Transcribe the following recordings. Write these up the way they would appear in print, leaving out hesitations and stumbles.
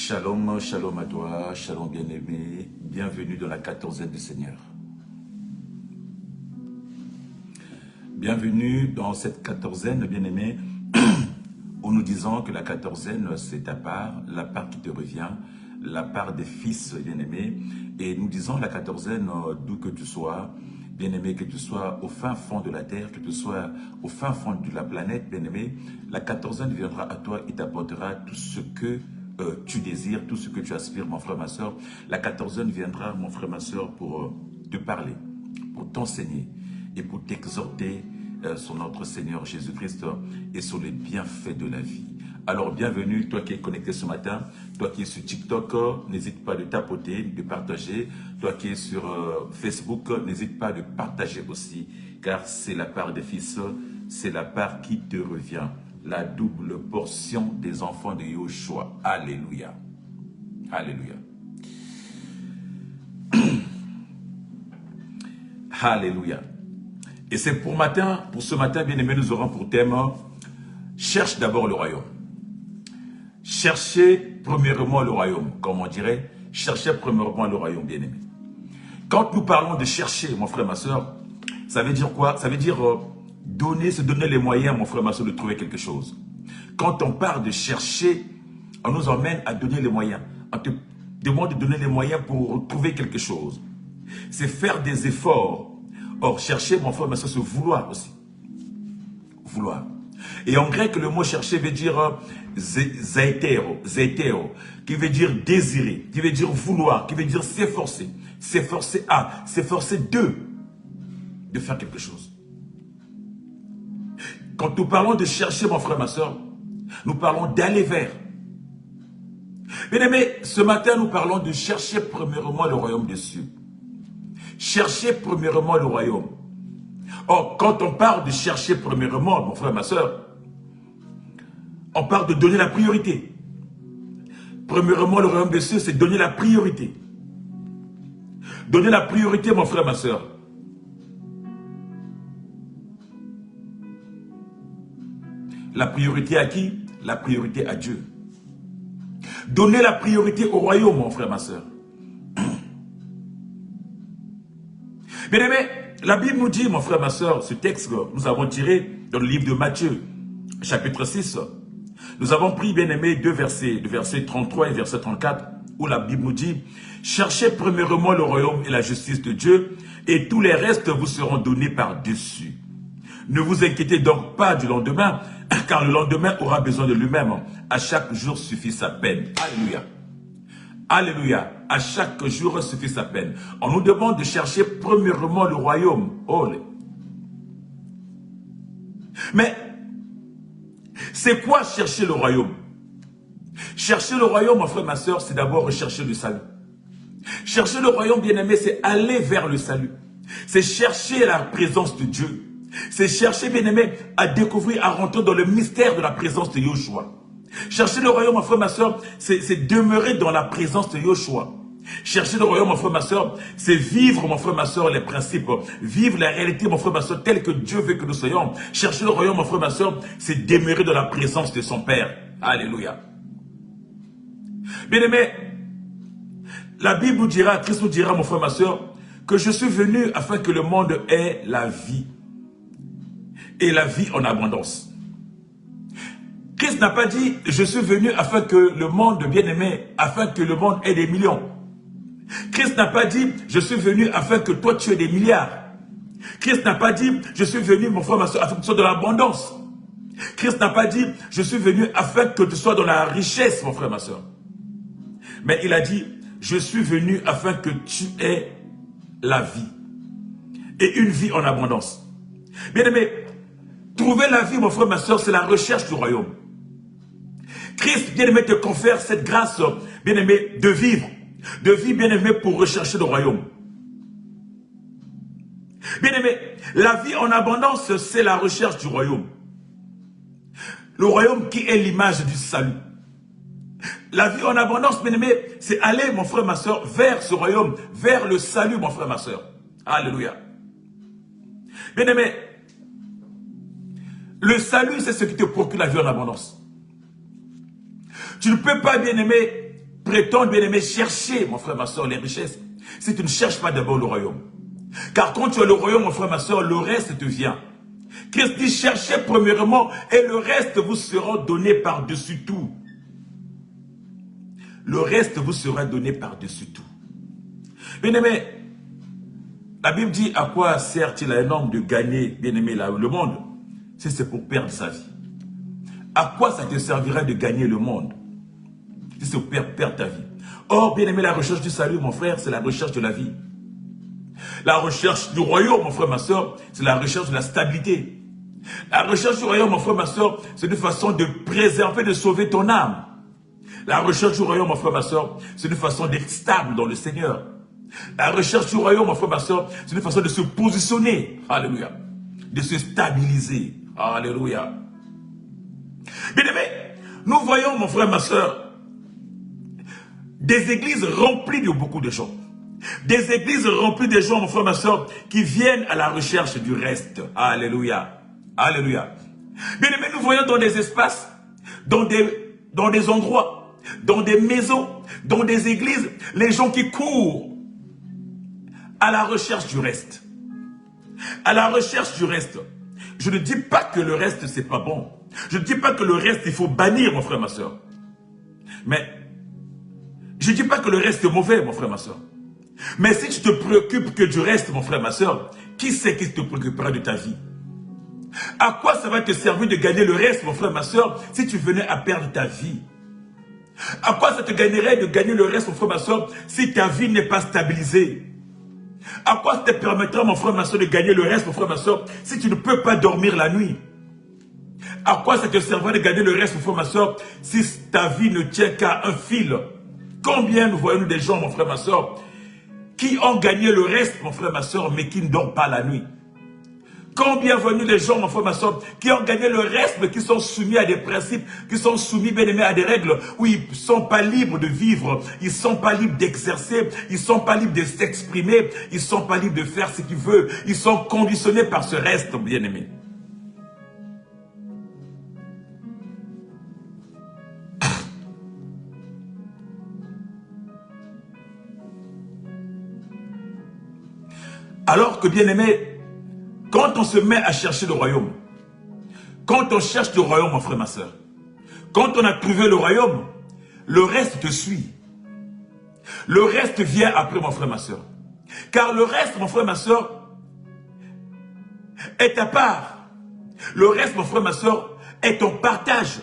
Shalom, shalom à toi, shalom bien-aimé, bienvenue dans la 14e du Seigneur. Bienvenue dans cette 14e, bien-aimé, où nous disons que la 14e, c'est ta part, la part qui te revient, la part des fils bien-aimés. Et nous disons la 14e, d'où que tu sois, bien-aimé, que tu sois au fin fond de la terre, que tu sois au fin fond de la planète, bien-aimé, la 14e viendra à toi et t'apportera tout ce que tu désires, tout ce que tu aspires, mon frère, ma soeur. La 14e viendra, mon frère, ma soeur, pour te parler, pour t'enseigner et pour t'exhorter sur notre Seigneur Jésus-Christ et sur les bienfaits de la vie. Alors, bienvenue, toi qui es connecté ce matin, toi qui es sur TikTok, n'hésite pas de tapoter, de partager. Toi qui es sur Facebook, n'hésite pas de partager aussi, car c'est la part des fils, c'est la part qui te revient. La double portion des enfants de Yoshua. Alléluia. Alléluia. Alléluia. Et c'est pour ce matin, bien-aimé, nous aurons pour thème cherche d'abord le royaume. Cherchez premièrement le royaume, comme on dirait, cherchez premièrement le royaume, bien-aimé. Quand nous parlons de chercher, mon frère, ma soeur, ça veut dire quoi? Ça veut dire se donner les moyens, mon frère, ma soeur, de trouver quelque chose. Quand on parle de chercher, on nous emmène à donner les moyens. On te demande de donner les moyens pour trouver quelque chose. C'est faire des efforts. Or, chercher, mon frère, ma soeur, c'est vouloir aussi. Vouloir. Et en grec, le mot chercher veut dire zaitero, qui veut dire désirer, qui veut dire vouloir, qui veut dire s'efforcer. S'efforcer à, s'efforcer de faire quelque chose. Quand nous parlons de chercher, mon frère, ma soeur, nous parlons d'aller vers. Bien aimé, ce matin, nous parlons de chercher premièrement le royaume des cieux. Chercher premièrement le royaume. Or, quand on parle de chercher premièrement, mon frère, ma soeur, on parle de donner la priorité. Premièrement, le royaume des cieux, c'est donner la priorité. Donner la priorité, mon frère, ma soeur. La priorité à qui? La priorité à Dieu. Donner la priorité au royaume, mon frère, ma soeur. Bien aimé, la Bible nous dit, mon frère, ma soeur, ce texte que nous avons tiré dans le livre de Matthieu, chapitre 6. Nous avons pris, bien aimé, deux versets, le verset 33 et verset 34, où la Bible nous dit, cherchez premièrement le royaume et la justice de Dieu, et tous les restes vous seront donnés par-dessus. Ne vous inquiétez donc pas du lendemain, car le lendemain aura besoin de lui-même. À chaque jour suffit sa peine. Alléluia. Alléluia. À chaque jour suffit sa peine. On nous demande de chercher premièrement le royaume. Oh. Mais, c'est quoi chercher le royaume? Chercher le royaume, mon frère, ma soeur, c'est d'abord rechercher le salut. Chercher le royaume, bien-aimé, c'est aller vers le salut. C'est chercher la présence de Dieu. C'est chercher, bien-aimé, à découvrir, à rentrer dans le mystère de la présence de Yoshua. Chercher le royaume, mon frère, ma soeur, c'est demeurer dans la présence de Yoshua. Chercher le royaume, mon frère, ma soeur, c'est vivre, mon frère, ma soeur, les principes. Vivre la réalité, mon frère, ma soeur, telle que Dieu veut que nous soyons. Chercher le royaume, mon frère, ma soeur, c'est demeurer dans la présence de son Père. Alléluia. Bien-aimé, la Bible nous dira, Christ nous dira, mon frère, ma soeur, que je suis venu afin que le monde ait la vie. Et la vie en abondance. Christ n'a pas dit, je suis venu afin que le monde, bien-aimé, afin que le monde ait des millions. Christ n'a pas dit, je suis venu afin que toi tu aies des milliards. Christ n'a pas dit, je suis venu, mon frère, ma soeur, afin que tu sois dans l'abondance. Christ n'a pas dit, je suis venu afin que tu sois dans la richesse, mon frère, ma soeur. Mais il a dit, je suis venu afin que tu aies la vie. Et une vie en abondance. Bien-aimé, trouver la vie, mon frère, ma soeur, c'est la recherche du royaume. Christ, bien-aimé, te confère cette grâce, bien-aimé, de vivre. De vivre, bien-aimé, pour rechercher le royaume. Bien-aimé, la vie en abondance, c'est la recherche du royaume. Le royaume qui est l'image du salut. La vie en abondance, bien-aimé, c'est aller, mon frère, ma soeur, vers ce royaume, vers le salut, mon frère, ma soeur. Alléluia. Bien-aimé, le salut, c'est ce qui te procure la vie en abondance. Tu ne peux pas, bien-aimé, prétendent, bien-aimé, chercher, mon frère, ma soeur, les richesses, si tu ne cherches pas d'abord le royaume. Car quand tu as le royaume, mon frère, ma soeur, le reste te vient. Christ dit, cherchez premièrement et le reste vous sera donné par-dessus tout. Le reste vous sera donné par-dessus tout. Bien-aimé, la Bible dit à quoi sert-il à un homme de gagner, bien-aimé, le monde, si c'est pour perdre sa vie. À quoi ça te servira de gagner le monde, si c'est pour perdre ta vie. Or, bien-aimé, la recherche du salut, mon frère, c'est la recherche de la vie. La recherche du royaume, mon frère, ma soeur, c'est la recherche de la stabilité. La recherche du royaume, mon frère, ma soeur, c'est une façon de préserver, de sauver ton âme. La recherche du royaume, mon frère, ma soeur, c'est une façon d'être stable dans le Seigneur. La recherche du royaume, mon frère, ma soeur, c'est une façon de se positionner. Alléluia. De se stabiliser. Alléluia. Bien-aimé, nous voyons, mon frère, ma soeur, des églises remplies de beaucoup de gens. Des églises remplies de gens, mon frère, ma soeur, qui viennent à la recherche du reste. Alléluia. Alléluia. Bien-aimé, nous voyons dans des espaces, dans des endroits, dans des maisons, dans des églises, les gens qui courent à la recherche du reste. À la recherche du reste. Je ne dis pas que le reste, c'est pas bon. Je ne dis pas que le reste, il faut bannir, mon frère, ma soeur. Mais, je ne dis pas que le reste est mauvais, mon frère, ma soeur. Mais si tu te préoccupes que du reste, mon frère, ma soeur, qui c'est qui te préoccupera de ta vie? À quoi ça va te servir de gagner le reste, mon frère, ma soeur, si tu venais à perdre ta vie? À quoi ça te gagnerait de gagner le reste, mon frère, ma soeur, si ta vie n'est pas stabilisée? À quoi ça te permettra, mon frère, ma soeur, de gagner le reste, mon frère, ma soeur, si tu ne peux pas dormir la nuit? À quoi ça te servira de gagner le reste, mon frère, ma soeur, si ta vie ne tient qu'à un fil? Combien nous voyons des gens, mon frère, ma soeur, qui ont gagné le reste, mon frère, ma soeur, mais qui ne dorment pas la nuit? Combien voyons des gens, mon frère, ma soeur, qui ont gagné le reste, mais qui sont soumis à des principes, qui sont soumis, bien aimés, à des règles, où ils ne sont pas libres de vivre, ils ne sont pas libres d'exercer, ils ne sont pas libres de s'exprimer, ils ne sont pas libres de faire ce qu'ils veulent, ils sont conditionnés par ce reste, bien aimé. Alors que, bien aimé, quand on se met à chercher le royaume, quand on cherche le royaume, mon frère, ma soeur, quand on a trouvé le royaume, le reste te suit. Le reste vient après, mon frère, ma soeur. Car le reste, mon frère, ma soeur, est ta part. Le reste, mon frère, ma soeur, est ton partage.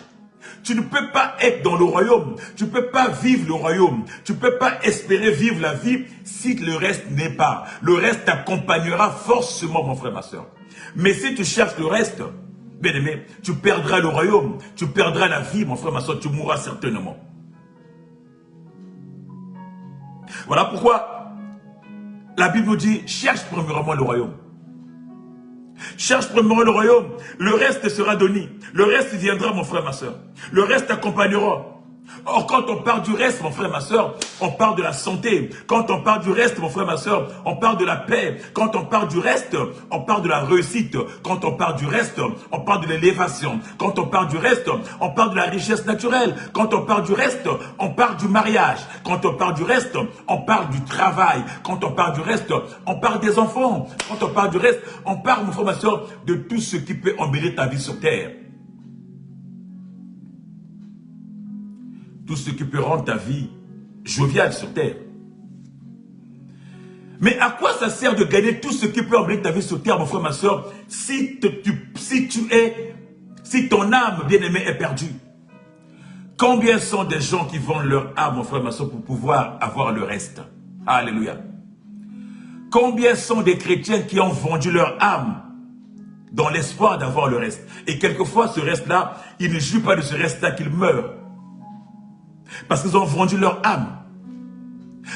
Tu ne peux pas être dans le royaume. Tu ne peux pas vivre le royaume. Tu ne peux pas espérer vivre la vie si le reste n'est pas. Le reste t'accompagnera forcément, mon frère, ma soeur. Mais si tu cherches le reste, bien aimé, tu perdras le royaume. Tu perdras la vie, mon frère, ma soeur. Tu mourras certainement. Voilà pourquoi la Bible nous dit, cherche premièrement le royaume. Cherche premièrement le royaume, le reste sera donné. Le reste viendra, mon frère, ma soeur. Le reste t'accompagnera. Or, quand on parle du reste, mon frère, ma soeur, on parle de la santé. Quand on parle du reste, mon frère, ma soeur, on parle de la paix. Quand on parle du reste, on parle de la réussite. Quand on parle du reste, on parle de l'élévation. Quand on parle du reste, on parle de la richesse naturelle. Quand on parle du reste, on parle du mariage. Quand on parle du reste, on parle du travail. Quand on parle du reste, on parle des enfants. Quand on parle du reste, on parle, mon frère, ma soeur, de tout ce qui peut embellir ta vie sur terre. Tout ce qui peut rendre ta vie joviale sur terre. Mais à quoi ça sert de gagner tout ce qui peut embellir ta vie sur terre, mon frère, ma soeur, si ton âme bien-aimée est perdue? Combien sont des gens qui vendent leur âme, mon frère, ma soeur, pour pouvoir avoir le reste? Alléluia. Combien sont des chrétiens qui ont vendu leur âme dans l'espoir d'avoir le reste? Et quelquefois, ce reste-là, ils ne jouent pas de ce reste-là qu'ils meurent. Parce qu'ils ont vendu leur âme.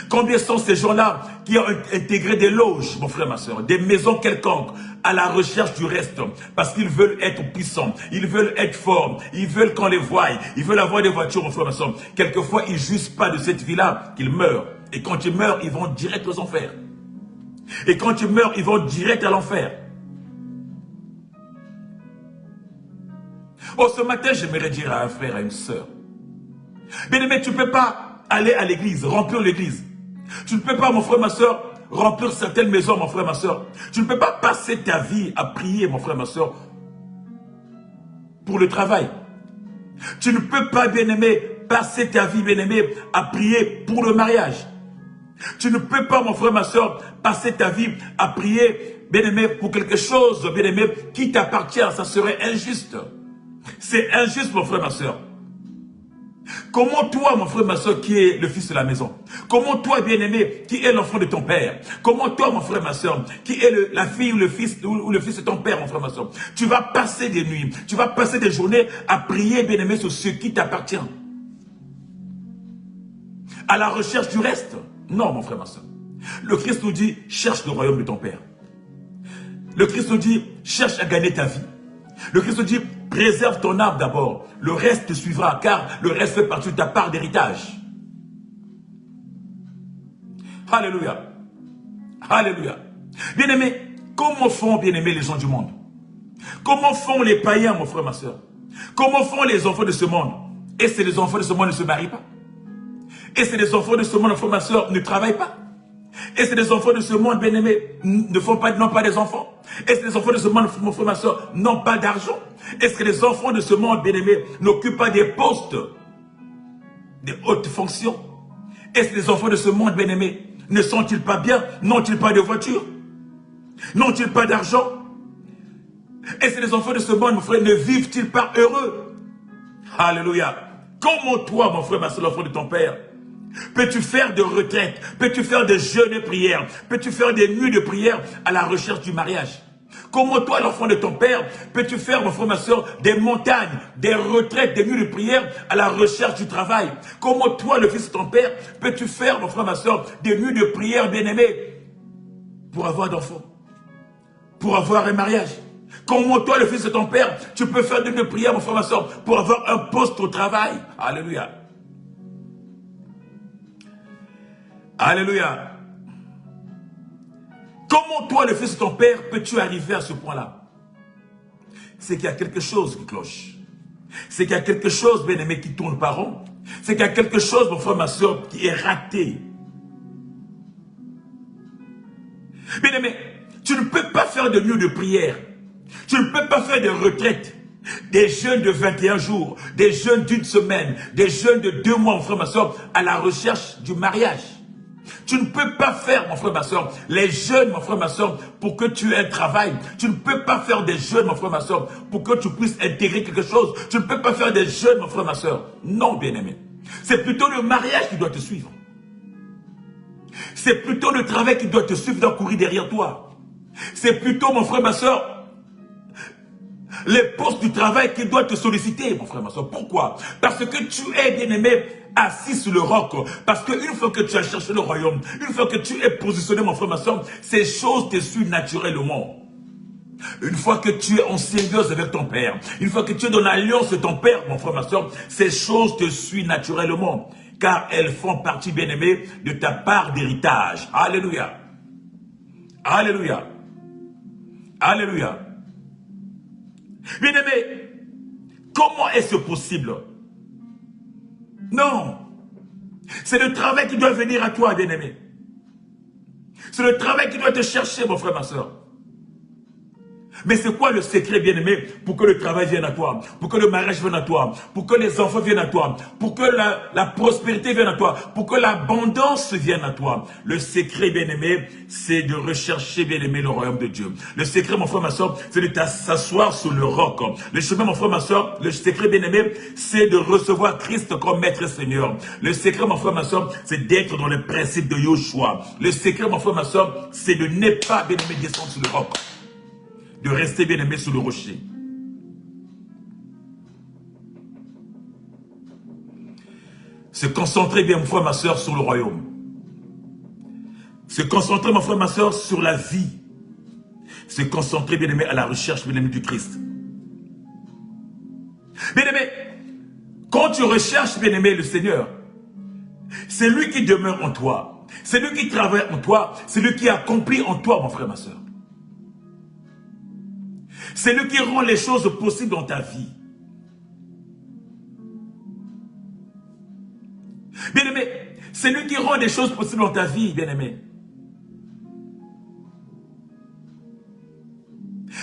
Combien sont ces gens-là qui ont intégré des loges, mon frère, ma soeur, des maisons quelconques, à la recherche du reste, parce qu'ils veulent être puissants, ils veulent être forts, ils veulent qu'on les voie, ils veulent avoir des voitures, mon frère, ma soeur. Quelquefois, ils ne jouissent pas de cette vie-là qu'ils meurent. Et quand ils meurent, ils vont direct aux enfers. Et quand ils meurent, ils vont direct à l'enfer. Oh, ce matin, j'aimerais dire à un frère, à une sœur, bien aimé, tu ne peux pas aller à l'église, remplir l'église. Tu ne peux pas, mon frère, ma soeur, remplir certaines maisons, mon frère, ma soeur. Tu ne peux pas passer ta vie à prier, mon frère, ma soeur, pour le travail. Tu ne peux pas, bien-aimé, passer ta vie, bien-aimé, à prier pour le mariage. Tu ne peux pas, mon frère, ma soeur, passer ta vie à prier, bien-aimé, pour quelque chose, bien-aimé, qui t'appartient. Ça serait injuste. C'est injuste, mon frère, ma soeur. Comment toi, mon frère, ma soeur, qui est le fils de la maison, comment toi, bien-aimé, qui est l'enfant de ton père, comment toi, mon frère, ma soeur, qui est la fille ou le fils de ton père, mon frère, ma soeur, tu vas passer des nuits, tu vas passer des journées à prier, bien-aimé, sur ce qui t'appartient. À la recherche du reste. Non, mon frère, ma soeur. Le Christ nous dit, cherche le royaume de ton père. Le Christ nous dit, cherche à gagner ta vie. Le Christ nous dit, préserve ton âme d'abord. Le reste te suivra, car le reste fait partie de ta part d'héritage. Alléluia. Alléluia. Bien-aimé, comment font, bien-aimé, les gens du monde? Comment font les païens, mon frère, ma soeur? Comment font les enfants de ce monde? Et c'est les enfants de ce monde ne se marient pas. Et c'est les enfants de ce monde, mon frère, ma soeur, ne travaillent pas. Et c'est les enfants de ce monde, bien-aimés, n'ont pas des enfants. Et c'est les enfants de ce monde, mon frère, ma soeur, n'ont pas d'argent. Est-ce que les enfants de ce monde, bien-aimés, n'occupent pas des postes, des hautes fonctions? Est-ce que les enfants de ce monde, bien-aimés, ne sont-ils pas bien? N'ont-ils pas de voiture? N'ont-ils pas d'argent? Est-ce que les enfants de ce monde, mon frère, ne vivent-ils pas heureux? Alléluia. Comment toi, mon frère, ma soeur, l'enfant de ton père, peux-tu faire de retraite? Peux-tu faire des jeûnes de prière? Peux-tu faire des nuits de prière à la recherche du mariage? Comment toi, l'enfant de ton père, peux-tu faire, mon frère, ma soeur, des montagnes, des retraites, des nuits de prière à la recherche du travail? Comment toi, le fils de ton père, peux-tu faire, mon frère, ma soeur, des nuits de prière, bien-aimés, pour avoir d'enfants, pour avoir un mariage? Comment toi, le fils de ton père, tu peux faire des nuits de prière, mon frère, ma soeur, pour avoir un poste au travail? Alléluia. Alléluia. Comment toi, le fils de ton père, peux-tu arriver à ce point-là? C'est qu'il y a quelque chose qui cloche. C'est qu'il y a quelque chose, bien-aimé, qui tourne pas rond. C'est qu'il y a quelque chose, mon frère, ma soeur, qui est raté. Bien-aimé, tu ne peux pas faire de nuits de prière. Tu ne peux pas faire de retraites. Des jeûnes de 21 jours, des jeûnes d'une semaine, des jeûnes de 2 mois, mon frère, ma soeur, à la recherche du mariage. Tu ne peux pas faire, mon frère, ma soeur, les jeûnes, mon frère, ma soeur, pour que tu aies un travail. Tu ne peux pas faire des jeûnes, mon frère, ma soeur, pour que tu puisses intégrer quelque chose. Tu ne peux pas faire des jeûnes, mon frère, ma soeur. Non, bien-aimé. C'est plutôt le mariage qui doit te suivre. C'est plutôt le travail qui doit te suivre, doit courir derrière toi. C'est plutôt, mon frère, ma soeur, les postes du travail qui doivent te solliciter, mon frère, ma soeur. Pourquoi? Parce que tu es, bien-aimé, assis sur le roc. Parce qu'une fois que tu as cherché le royaume, une fois que tu es positionné, mon frère, ma soeur, ces choses te suivent naturellement. Une fois que tu es en symbiose avec ton père, une fois que tu es dans l'alliance de ton père, mon frère, ma soeur, ces choses te suivent naturellement. Car elles font partie, bien-aimé, de ta part d'héritage. Alléluia. Alléluia. Alléluia. Bien-aimé, comment est-ce possible? Non. C'est le travail qui doit venir à toi, bien-aimé. C'est le travail qui doit te chercher, mon frère, ma soeur. Mais c'est quoi le secret, bien-aimé, pour que le travail vienne à toi, pour que le mariage vienne à toi, pour que les enfants viennent à toi, pour que la prospérité vienne à toi, pour que l'abondance vienne à toi? Le secret, bien-aimé, c'est de rechercher, bien-aimé, le royaume de Dieu. Le secret, mon frère, ma soeur, c'est de s'asseoir sur le roc. Le chemin, mon frère, ma soeur, le secret, bien-aimé, c'est de recevoir Christ comme maître et Seigneur. Le secret, mon frère, ma soeur, c'est d'être dans le principe de Yoshua. Le secret, mon frère, ma soeur, c'est de ne pas, bien-aimé, descendre sur le roc. De rester bien aimé sous le rocher. Se concentrer bien, mon frère, ma soeur, sur le royaume. Se concentrer, mon frère, ma soeur, sur la vie. Se concentrer, bien aimé, à la recherche, bien aimé, du Christ. Bien aimé, quand tu recherches, bien aimé, le Seigneur, c'est lui qui demeure en toi. C'est lui qui travaille en toi. C'est lui qui accomplit en toi, mon frère, ma soeur. C'est lui qui rend les choses possibles dans ta vie. Bien-aimé, C'est lui qui rend des choses possibles dans ta vie, bien-aimé.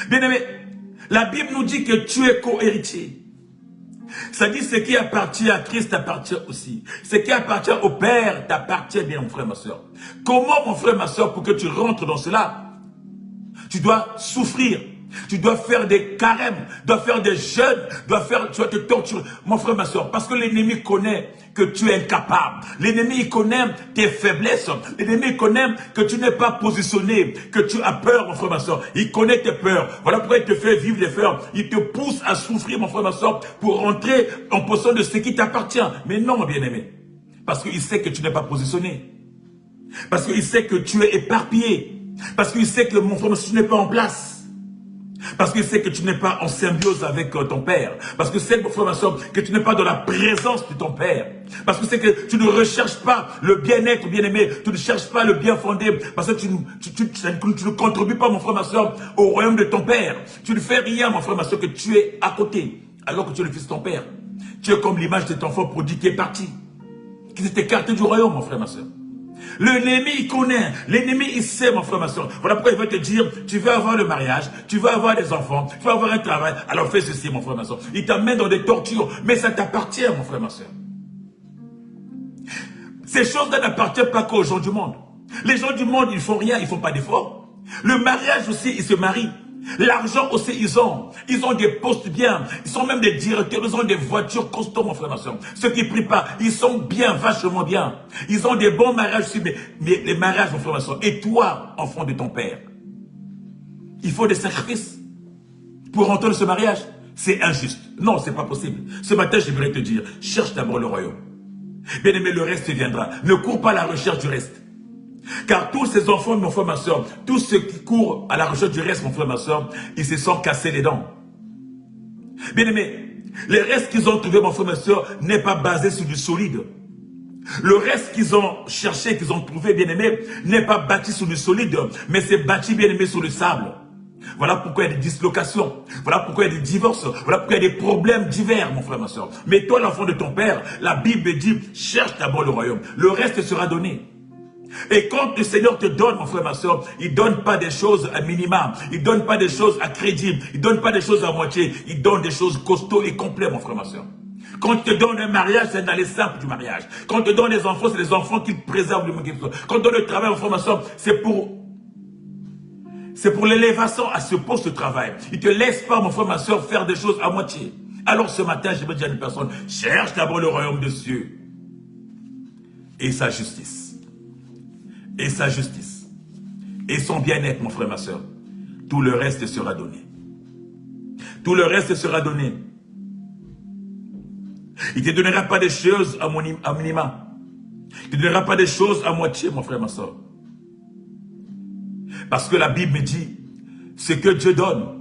Bien-aimé, la Bible nous dit que tu es co-héritier. Ça dit ce qui appartient à Christ t'appartient aussi. Ce qui appartient au Père t'appartient bien, mon frère, ma soeur. Comment, mon frère, ma soeur, pour que tu rentres dans cela? Tu dois souffrir. Tu dois faire des carèmes, tu dois faire des jeûnes, tu dois te torturer, mon frère, ma soeur, parce que l'ennemi connaît que tu es incapable. L'ennemi connaît tes faiblesses. L'ennemi connaît que tu n'es pas positionné, que tu as peur, mon frère, ma soeur. Il connaît tes peurs. Voilà pourquoi il te fait vivre des peurs. Il te pousse à souffrir, mon frère, ma soeur, pour rentrer en possession de ce qui t'appartient. Mais non, mon bien-aimé. Parce qu'il sait que tu n'es pas positionné. Parce qu'il sait que tu es éparpillé. Parce qu'il sait que, mon frère, tu n'es pas en place. Parce qu'il sait que tu n'es pas en symbiose avec ton Père. Parce que c'est, mon frère, ma soeur, que tu n'es pas dans la présence de ton Père. Parce que c'est que tu ne recherches pas le bien-être, bien-aimé. Tu ne cherches pas le bien fondé. Parce que tu ne contribues pas, mon frère, ma soeur, au royaume de ton Père. Tu ne fais rien, mon frère, ma soeur, que tu es à côté. Alors que tu es le fils de ton Père. Tu es comme l'image de ton enfant prodigue qui est parti. Qui s'est écarté du royaume, mon frère, ma soeur. L'ennemi, il connaît. L'ennemi, il sait, mon frère, ma soeur. Voilà pourquoi il veut te dire, tu veux avoir le mariage, tu veux avoir des enfants, tu veux avoir un travail. Alors fais ceci, mon frère, ma soeur. Il t'amène dans des tortures. Mais ça t'appartient, mon frère, ma soeur. Ces choses-là n'appartiennent pas qu'aux gens du monde. Les gens du monde, ils font rien, ils font pas d'efforts. Le mariage aussi, ils se marient. L'argent aussi, ils ont des postes bien. Ils sont même des directeurs. Ils ont des voitures costauds, mon frère, ma soeur. Ceux qui ne prient pas, ils sont bien, vachement bien. Ils ont des bons mariages aussi. Mais les mariages, mon frère, ma soeur. Et toi, enfant de ton père, il faut des sacrifices pour entrer dans ce mariage. C'est injuste. Non, c'est pas possible. Ce matin, j'aimerais te dire, cherche d'abord le royaume. Bien aimé, le reste viendra. Ne cours pas à la recherche du reste. Car tous ces enfants, mon frère, ma soeur, tous ceux qui courent à la recherche du reste, mon frère, ma soeur, ils se sont cassés les dents. Bien aimé, le reste qu'ils ont trouvé, mon frère, ma soeur, n'est pas basé sur du solide. Le reste qu'ils ont cherché, qu'ils ont trouvé, bien aimé, n'est pas bâti sur du solide, mais c'est bâti, bien aimé, sur le sable. Voilà pourquoi il y a des dislocations. Voilà pourquoi il y a des divorces. Voilà pourquoi il y a des problèmes divers, mon frère, ma soeur. Mais toi, l'enfant de ton père, la Bible dit, cherche d'abord le royaume. Le reste sera donné. Et quand le Seigneur te donne, mon frère, ma soeur, il ne donne pas des choses à minima, il ne donne pas des choses à crédit, il ne donne pas des choses à moitié, il donne des choses costauds et complètes, mon frère, ma soeur. Quand il te donne un mariage, c'est dans les simples du mariage. Quand il te donne des enfants, c'est les enfants qu'il préserve. Quand il te donne le travail, mon frère, ma soeur, c'est pour l'élévation à ce poste de travail. Il ne te laisse pas, mon frère, ma soeur, faire des choses à moitié. Alors ce matin, je veux dire à une personne, cherche d'abord le royaume de Dieu et sa justice. Et sa justice, et son bien-être, mon frère, ma soeur, tout le reste sera donné. Tout le reste sera donné. Il ne te donnera pas des choses à minima. Il ne te donnera pas des choses à moitié, mon frère, ma soeur. Parce que la Bible me dit, ce que Dieu donne,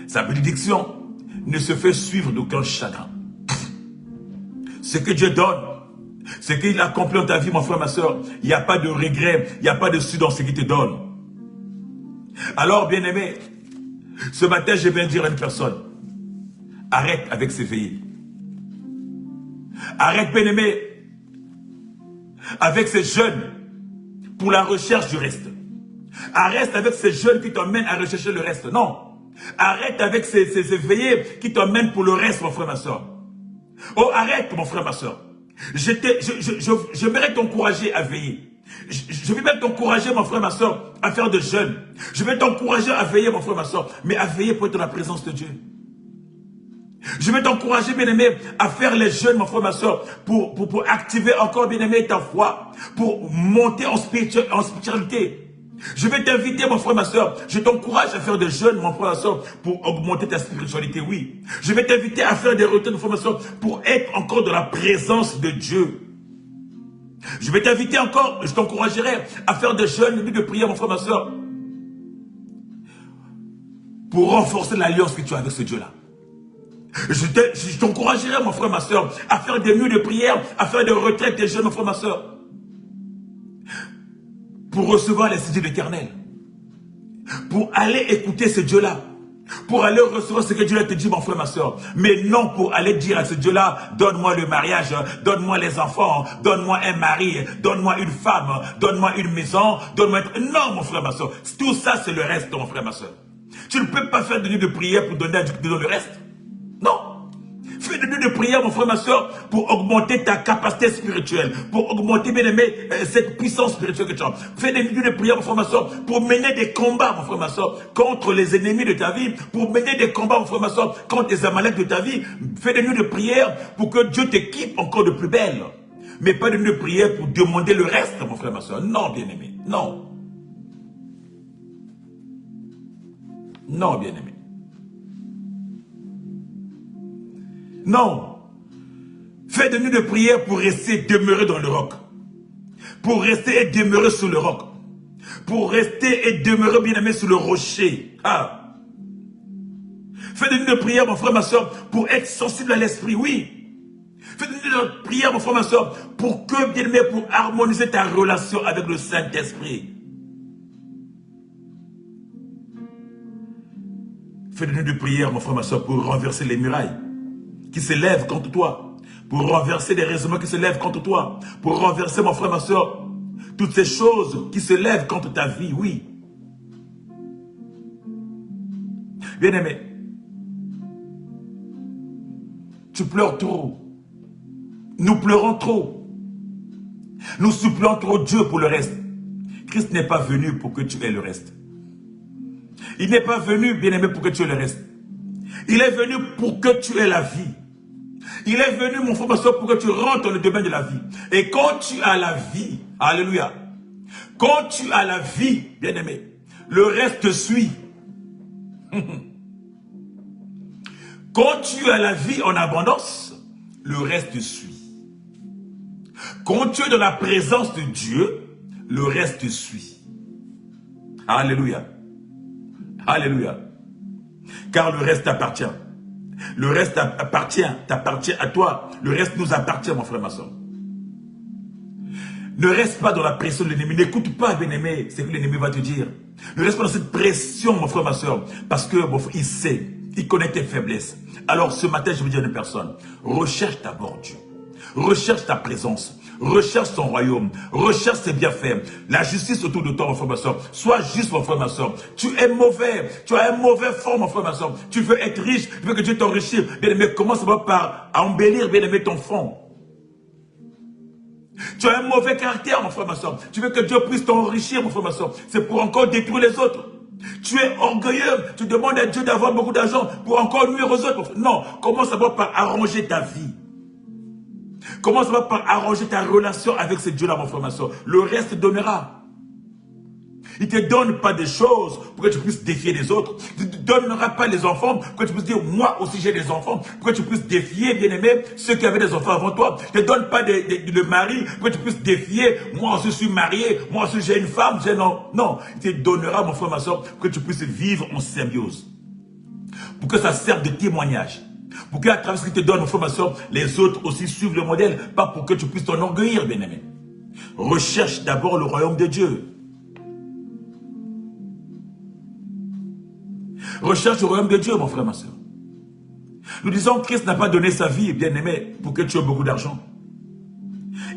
sa bénédiction ne se fait suivre d'aucun chagrin. Ce que Dieu donne, ce qu'il accomplit dans ta vie, mon frère, ma soeur, il n'y a pas de regret, il n'y a pas de su dans ce qu'il te donne. Alors, bien-aimé, ce matin, je viens dire à une personne, arrête avec ces veillées. Arrête, bien-aimé, avec ces jeunes pour la recherche du reste. Arrête avec ces jeunes qui t'emmènent à rechercher le reste. Non. Arrête avec ces veillées qui t'emmènent pour le reste, mon frère, ma soeur. Oh, arrête, mon frère, ma soeur. J'aimerais t'encourager à veiller. Je vais même t'encourager, mon frère, ma soeur, à faire de jeûne. Je vais t'encourager à veiller, mon frère, ma soeur, mais à veiller pour être dans la présence de Dieu. Je vais t'encourager, bien-aimé, à faire les jeûnes, mon frère, ma soeur, pour activer encore, bien-aimé, ta foi, pour monter en spiritualité. Je vais t'inviter, mon frère, ma soeur. Je t'encourage à faire des jeûnes, mon frère, ma soeur, pour augmenter ta spiritualité, oui. Je vais t'inviter à faire des retraites, mon frère, ma soeur, pour être encore dans la présence de Dieu. Je vais t'inviter encore, je t'encouragerai à faire des jeûnes, de prière, mon frère, ma soeur, pour renforcer l'alliance que tu as avec ce Dieu-là. Je t'encouragerai, mon frère, ma soeur, à faire des nuits de prière, à faire des retraites, des jeûnes, mon frère, ma soeur, pour recevoir les signes de l'Éternel, pour aller écouter ce Dieu-là, pour aller recevoir ce que Dieu te dit, mon frère, ma soeur. Mais non pour aller dire à ce Dieu-là, donne-moi le mariage, donne-moi les enfants, donne-moi un mari, donne-moi une femme, donne-moi une maison, donne-moi... Non, mon frère, ma soeur. Tout ça, c'est le reste, mon frère, ma soeur. Tu ne peux pas faire de nuit de prière pour donner à Dieu le reste. Non. Fais des nuits de prière, mon frère, ma soeur, pour augmenter ta capacité spirituelle, pour augmenter, bien aimé, cette puissance spirituelle que tu as. Fais des nuits de prière, mon frère, ma soeur, pour mener des combats, mon frère, ma soeur, contre les ennemis de ta vie, pour mener des combats, mon frère, ma soeur, contre les amaleks de ta vie. Fais des nuits de prière pour que Dieu t'équipe encore de plus belle. Mais pas de nuits de prière pour demander le reste, mon frère, ma soeur. Non, bien aimé, non. Non, bien aimé. Non. Fais des nuits de prière pour rester demeuré dans le roc. Pour rester et demeurer sous le roc. Pour rester et demeurer bien aimé sous le rocher. Ah. Fais des nuits de prière, mon frère, ma soeur, pour être sensible à l'esprit, oui. Fais des nuits de prière, mon frère, ma soeur, pour que, bien aimé, pour harmoniser ta relation avec le Saint-Esprit. Fais des nuits de prière, mon frère, ma soeur, pour renverser les murailles qui se lèvent contre toi, pour renverser les raisonnements qui se lèvent contre toi, pour renverser, mon frère, ma soeur, toutes ces choses qui se lèvent contre ta vie, oui. Bien-aimé, tu pleures trop. Nous pleurons trop. Nous supplions trop Dieu pour le reste. Christ n'est pas venu pour que tu aies le reste. Il n'est pas venu, bien-aimé, pour que tu aies le reste. Il est venu pour que tu aies la vie. Il est venu, mon frère, ma soeur, pour que tu rentres dans le domaine de la vie. Et quand tu as la vie, alléluia, quand tu as la vie, bien-aimé, le reste te suit. Quand tu as la vie en abondance, le reste te suit. Quand tu es dans la présence de Dieu, le reste te suit. Alléluia. Alléluia. Car le reste t'appartient. Le reste t'appartient à toi. Le reste nous appartient, mon frère, ma soeur. Ne reste pas dans la pression de l'ennemi. N'écoute pas, bien-aimé, ce que l'ennemi va te dire. Ne reste pas dans cette pression, mon frère, ma soeur. Parce que, mon frère, il sait, il connaît tes faiblesses. Alors, ce matin, je veux dire à une personne, recherche d'abord Dieu. Recherche ta présence. Recherche son royaume. Recherche ses bienfaits. La justice autour de toi, mon frère, ma soeur. Sois juste, mon frère, ma soeur. Tu es mauvais. Tu as un mauvais fond, mon frère, ma soeur. Tu veux être riche. Tu veux que Dieu t'enrichisse. Bien-aimé, commence par embellir, bien-aimé, ton fond. Tu as un mauvais caractère, mon frère, ma soeur. Tu veux que Dieu puisse t'enrichir, mon frère, ma soeur. C'est pour encore détruire les autres. Tu es orgueilleux. Tu demandes à Dieu d'avoir beaucoup d'argent pour encore nuire aux autres. Non, commence d'abord par arranger ta vie. Commence par arranger ta relation avec ce Dieu-là, mon frère, ma soeur. Le reste donnera. Il ne te donne pas des choses pour que tu puisses défier les autres. Il ne te donnera pas les enfants pour que tu puisses dire, moi aussi j'ai des enfants. Pour que tu puisses défier, bien-aimé, ceux qui avaient des enfants avant toi. Il ne te donne pas le mari pour que tu puisses défier, moi aussi je suis marié, moi aussi j'ai une femme, j'ai non. Non, il te donnera, mon frère, ma soeur, pour que tu puisses vivre en symbiose. Pour que ça serve de témoignage. Pour qu'à travers ce qu'il te donne, mon frère, ma soeur, les autres aussi suivent le modèle. Pas pour que tu puisses t'enorgueillir, bien-aimé. Recherche d'abord le royaume de Dieu. Recherche le royaume de Dieu, mon frère, ma soeur. Nous disons que Christ n'a pas donné sa vie, bien-aimé, pour que tu aies beaucoup d'argent.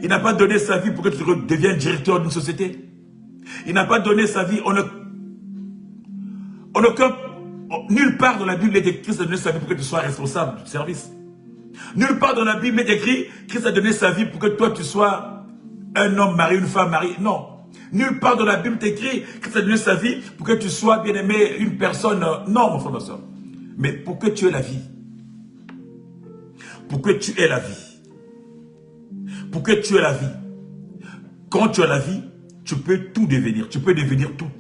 Il n'a pas donné sa vie pour que tu deviennes directeur d'une société. Il n'a pas donné sa vie. Nulle part dans la Bible il est écrit Christ a donné sa vie pour que tu sois responsable du service. Nulle part dans la Bible il est écrit Christ a donné sa vie pour que toi tu sois un homme marié, une femme mariée. Non. Nulle part dans la Bible il est écrit Christ a donné sa vie pour que tu sois bien aimé, une personne. Non, mon frère, ma soeur. Mais pour que tu aies la vie. Pour que tu aies la vie. Pour que tu aies la vie. Quand tu as la vie, tu peux tout devenir. Tu peux devenir tout.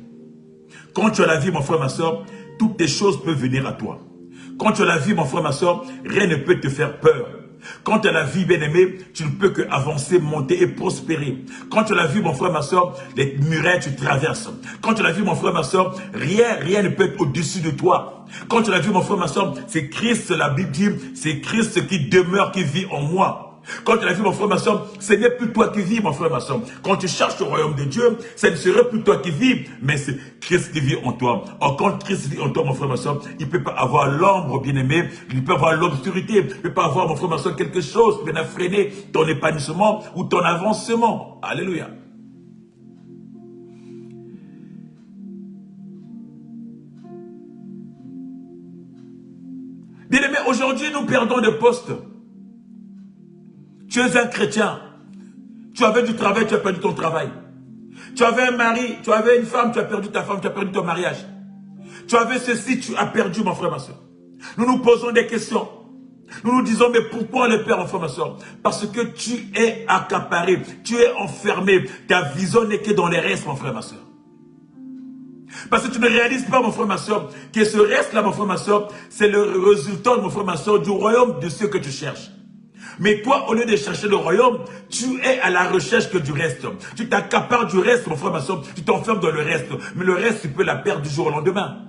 Quand tu as la vie, mon frère, ma soeur, toutes tes choses peuvent venir à toi. Quand tu as la vie, mon frère, ma soeur, rien ne peut te faire peur. Quand tu as la vie, bien-aimé, tu ne peux qu'avancer, monter et prospérer. Quand tu as la vie, mon frère, ma soeur, les murailles, tu traverses. Quand tu as la vie, mon frère, ma soeur, rien ne peut être au-dessus de toi. Quand tu as la vie, mon frère, ma soeur, c'est Christ, la Bible dit, c'est Christ qui demeure, qui vit en moi. Quand tu as vu, mon frère, ma soeur, ce n'est plus toi qui vis, mon frère, ma soeur. Quand tu cherches le royaume de Dieu, ce ne serait plus toi qui vis, mais c'est Christ qui vit en toi. Or, quand Christ vit en toi, mon frère, ma soeur, il ne peut pas avoir l'ombre, bien-aimé, il peut avoir l'obscurité, il ne peut pas avoir, mon frère, ma soeur, quelque chose qui vient freiner ton épanouissement ou ton avancement. Alléluia. Bien-aimé, aujourd'hui, nous perdons de postes. Tu es un chrétien. Tu avais du travail, tu as perdu ton travail. Tu avais un mari, tu avais une femme, tu as perdu ta femme, tu as perdu ton mariage. Tu avais ceci, tu as perdu, mon frère, ma soeur. Nous nous posons des questions. Nous nous disons, mais pourquoi le père, mon frère, ma soeur? Parce que tu es accaparé, tu es enfermé. Ta vision n'est que dans les restes, mon frère, ma soeur. Parce que tu ne réalises pas, mon frère, ma soeur, que ce reste-là, mon frère, ma soeur, c'est le résultat, mon frère, ma soeur, du royaume de ce que tu cherches. Mais toi, au lieu de chercher le royaume, tu es à la recherche que du reste. Tu t'accapares du reste, mon frère, ma soeur, tu t'enfermes dans le reste. Mais le reste, tu peux la perdre du jour au lendemain.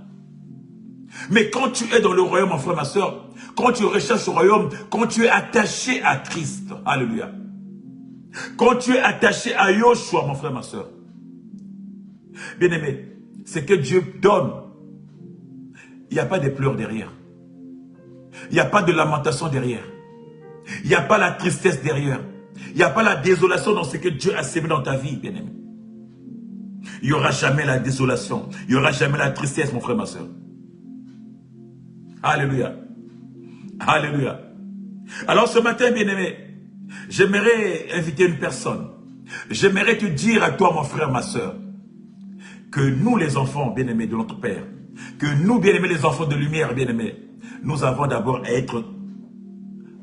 Mais quand tu es dans le royaume, mon frère, ma soeur, quand tu recherches le royaume, quand tu es attaché à Christ, alléluia. Quand tu es attaché à Yoshua, mon frère, ma soeur, bien-aimé, c'est que Dieu donne. Il n'y a pas de pleurs derrière. Il n'y a pas de lamentation derrière. Il n'y a pas la tristesse derrière. Il n'y a pas la désolation dans ce que Dieu a sémé dans ta vie, bien-aimé. Il n'y aura jamais la désolation. Il n'y aura jamais la tristesse, mon frère, ma soeur. Alléluia. Alléluia. Alors ce matin, bien-aimé, j'aimerais inviter une personne. J'aimerais te dire à toi, mon frère, ma soeur, que nous, les enfants bien-aimés de notre Père, que nous, bien-aimés, les enfants de lumière, bien-aimés, nous avons d'abord à être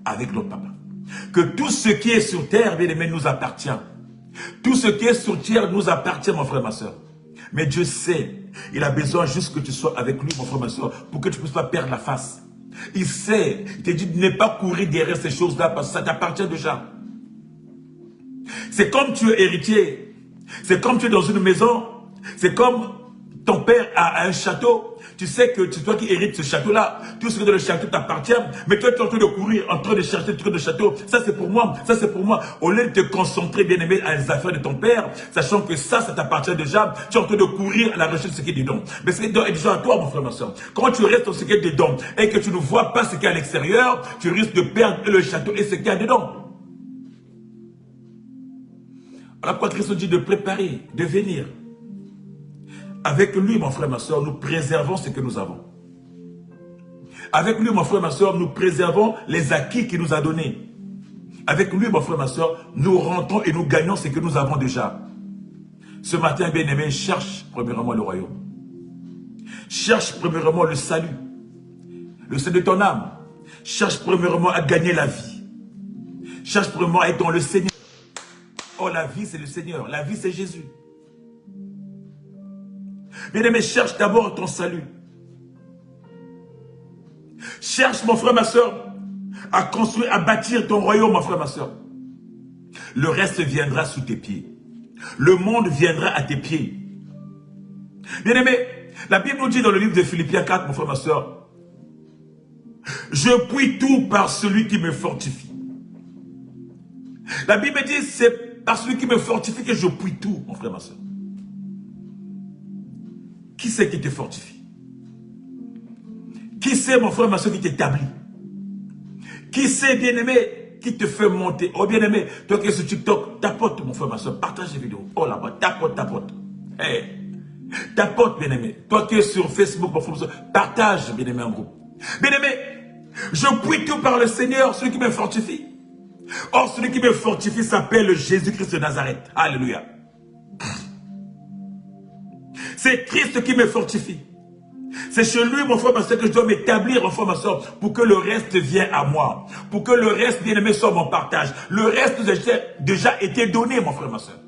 avec notre papa. Que tout ce qui est sur terre, bien-aimé, nous appartient. Tout ce qui est sur terre nous appartient, mon frère, ma soeur. Mais Dieu sait, il a besoin juste que tu sois avec lui, mon frère, ma soeur, pour que tu ne puisses pas perdre la face. Il sait, il te dit de ne pas courir derrière ces choses-là parce que ça t'appartient déjà. C'est comme tu es héritier, c'est comme tu es dans une maison, c'est comme ton père a un château. Tu sais que c'est toi qui hérites ce château-là. Tout ce qui est dans le château t'appartient. Mais toi, tu es en train de courir, en train de chercher le truc de château. Ça, c'est pour moi. Ça, c'est pour moi. Au lieu de te concentrer, bien aimé, à les affaires de ton père, sachant que ça t'appartient déjà, tu es en train de courir à la recherche de ce qui est dedans. Mais ce qui est déjà à toi, mon frère, ma soeur. Quand tu restes dans ce qui est dedans et que tu ne vois pas ce qui est à l'extérieur, tu risques de perdre le château et ce qui est dedans. Alors, pourquoi Christ nous dit de préparer, de venir. Avec lui, mon frère, ma soeur, nous préservons ce que nous avons. Avec lui, mon frère, ma soeur, nous préservons les acquis qu'il nous a donnés. Avec lui, mon frère, ma soeur, nous rentrons et nous gagnons ce que nous avons déjà. Ce matin, bien-aimé, cherche premièrement le royaume. Cherche premièrement le salut. Le salut de ton âme. Cherche premièrement à gagner la vie. Cherche premièrement à être dans le Seigneur. Oh, la vie, c'est le Seigneur. La vie, c'est Jésus. Bien-aimé, cherche d'abord ton salut. Cherche, mon frère, ma soeur, à construire, à bâtir ton royaume, mon frère, ma soeur. Le reste viendra sous tes pieds. Le monde viendra à tes pieds. Bien-aimé, la Bible nous dit dans le livre de Philippiens 4, mon frère, ma soeur, je puis tout par celui qui me fortifie. La Bible dit, c'est par celui qui me fortifie que je puis tout, mon frère, ma soeur. Qui c'est qui te fortifie? Qui c'est, mon frère, ma soeur, qui t'établit? Qui c'est, bien-aimé, qui te fait monter? Oh, bien-aimé, toi qui es sur TikTok, tapote, mon frère, ma soeur, partage les vidéos. Oh là-bas, tapote. Hey, tapote, bien-aimé. Toi qui es sur Facebook, mon frère, ma soeur, partage, bien-aimé, en groupe. Bien-aimé, je puis tout par le Seigneur, celui qui me fortifie. Or, celui qui me fortifie s'appelle Jésus-Christ de Nazareth. Alléluia. C'est Christ qui me fortifie. C'est chez lui, mon frère, ma soeur, que je dois m'établir, mon frère, ma soeur, pour que le reste vienne à moi. Pour que le reste, bien aimé, soit mon partage. Le reste a déjà été donné, mon frère, ma soeur.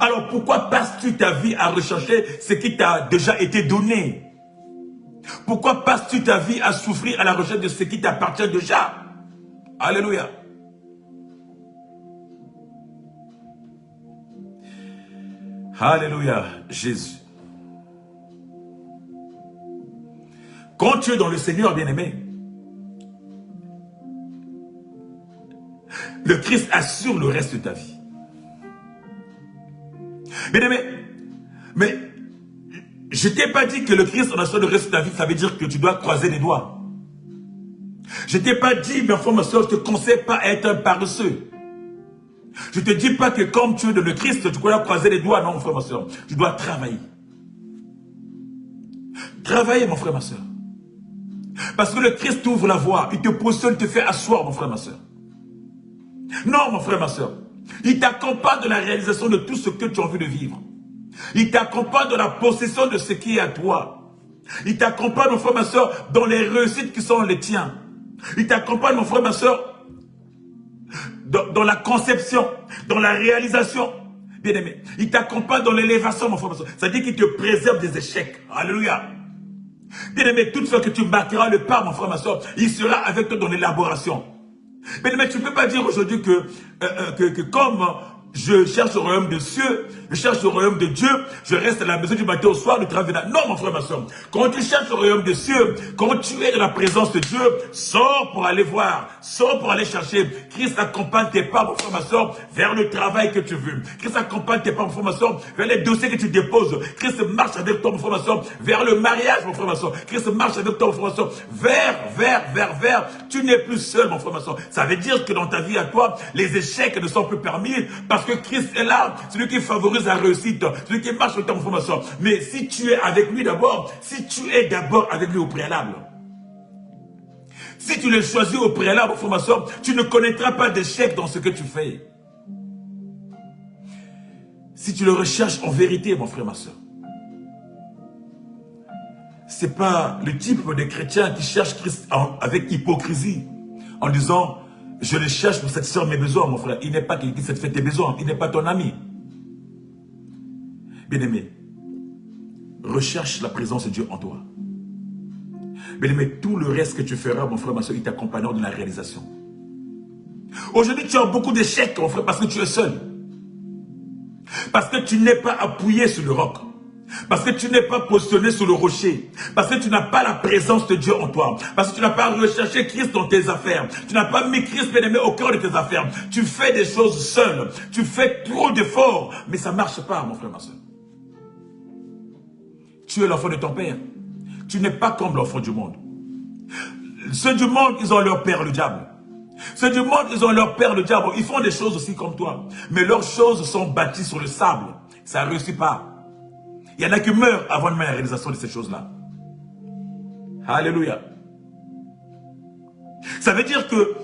Alors, pourquoi passes-tu ta vie à rechercher ce qui t'a déjà été donné? Pourquoi passes-tu ta vie à souffrir à la recherche de ce qui t'appartient déjà? Alléluia. Alléluia, Jésus. Quand tu es dans le Seigneur, bien-aimé, Le Christ assure le reste de ta vie. Bien-aimé, mais je t'ai pas dit que le Christ en assure le reste de ta vie, ça veut dire que tu dois croiser les doigts. Je t'ai pas dit, mes frères, ma soeur, je te conseille pas à être un paresseux. Je te dis pas que comme tu es de le Christ, tu dois croiser les doigts. Non, mon frère, ma soeur. Tu dois travailler. Travailler, mon frère, ma soeur. Parce que le Christ t'ouvre la voie. Il te positionne, il te fait asseoir, mon frère, ma soeur. Non, mon frère, ma soeur. Il t'accompagne de la réalisation de tout ce que tu as envie de vivre. Il t'accompagne de la possession de ce qui est à toi. Il t'accompagne, mon frère, ma soeur, dans les réussites qui sont les tiens. Il t'accompagne, mon frère, ma soeur, dans la conception, dans la réalisation. Bien-aimé, il t'accompagne dans l'élévation, mon frère, ma soeur. Ça dit qu'il te préserve des échecs. Alléluia. Bien-aimé, toute fois que tu marqueras le pas, mon frère, ma soeur, il sera avec toi dans l'élaboration. Bien-aimé, tu ne peux pas dire aujourd'hui que comme je cherche le royaume de cieux, je cherche le royaume de Dieu, je reste à la maison du matin au soir, du travail. Non, mon frère, ma soeur. Quand tu cherches le royaume de cieux, quand tu es dans la présence de Dieu, sors pour aller voir, sors pour aller chercher. Christ accompagne tes pas, mon frère, ma soeur, vers le travail que tu veux. Christ accompagne tes pas, mon frère, ma soeur, vers les dossiers que tu déposes. Christ marche avec toi, mon frère, ma soeur, vers le mariage, mon frère, ma soeur. Christ marche avec toi, mon frère, ma soeur, vers. Tu n'es plus seul, mon frère, ma soeur. Ça veut dire que dans ta vie à toi, les échecs ne sont plus permis parce que Christ est là, celui qui favorise la réussite, celui qui marche avec toi, mon frère, ma soeur. Mais si tu es avec lui d'abord, si tu es d'abord avec lui au préalable, si tu le choisis au préalable, mon frère, ma soeur, tu ne connaîtras pas d'échec dans ce que tu fais. Si tu le recherches en vérité, mon frère, ma soeur, c'est pas le type de chrétien qui cherche Christ avec hypocrisie, en disant, je le cherche pour satisfaire mes besoins, mon frère. Il n'est pas quelqu'un qui satisfait tes besoins, il n'est pas ton ami. Bien-aimé, recherche la présence de Dieu en toi. Bien-aimé, tout le reste que tu feras, mon frère, ma soeur, il t'accompagnera dans la réalisation. Aujourd'hui, tu as beaucoup d'échecs, mon frère, parce que tu es seul. Parce que tu n'es pas appuyé sur le roc. Parce que tu n'es pas positionné sur le rocher. Parce que tu n'as pas la présence de Dieu en toi. Parce que tu n'as pas recherché Christ dans tes affaires. Tu n'as pas mis Christ, bien-aimé, au cœur de tes affaires. Tu fais des choses seul. Tu fais trop d'efforts. Mais ça ne marche pas, mon frère, ma soeur. Tu es l'enfant de ton père. Tu n'es pas comme l'enfant du monde. Ceux du monde, ils ont leur père, le diable. Ceux du monde, ils ont leur père, le diable. Ils font des choses aussi comme toi. Mais leurs choses sont bâties sur le sable. Ça ne réussit pas. Il y en a qui meurent avant de mettre la réalisation de ces choses-là. Alléluia. Ça veut dire que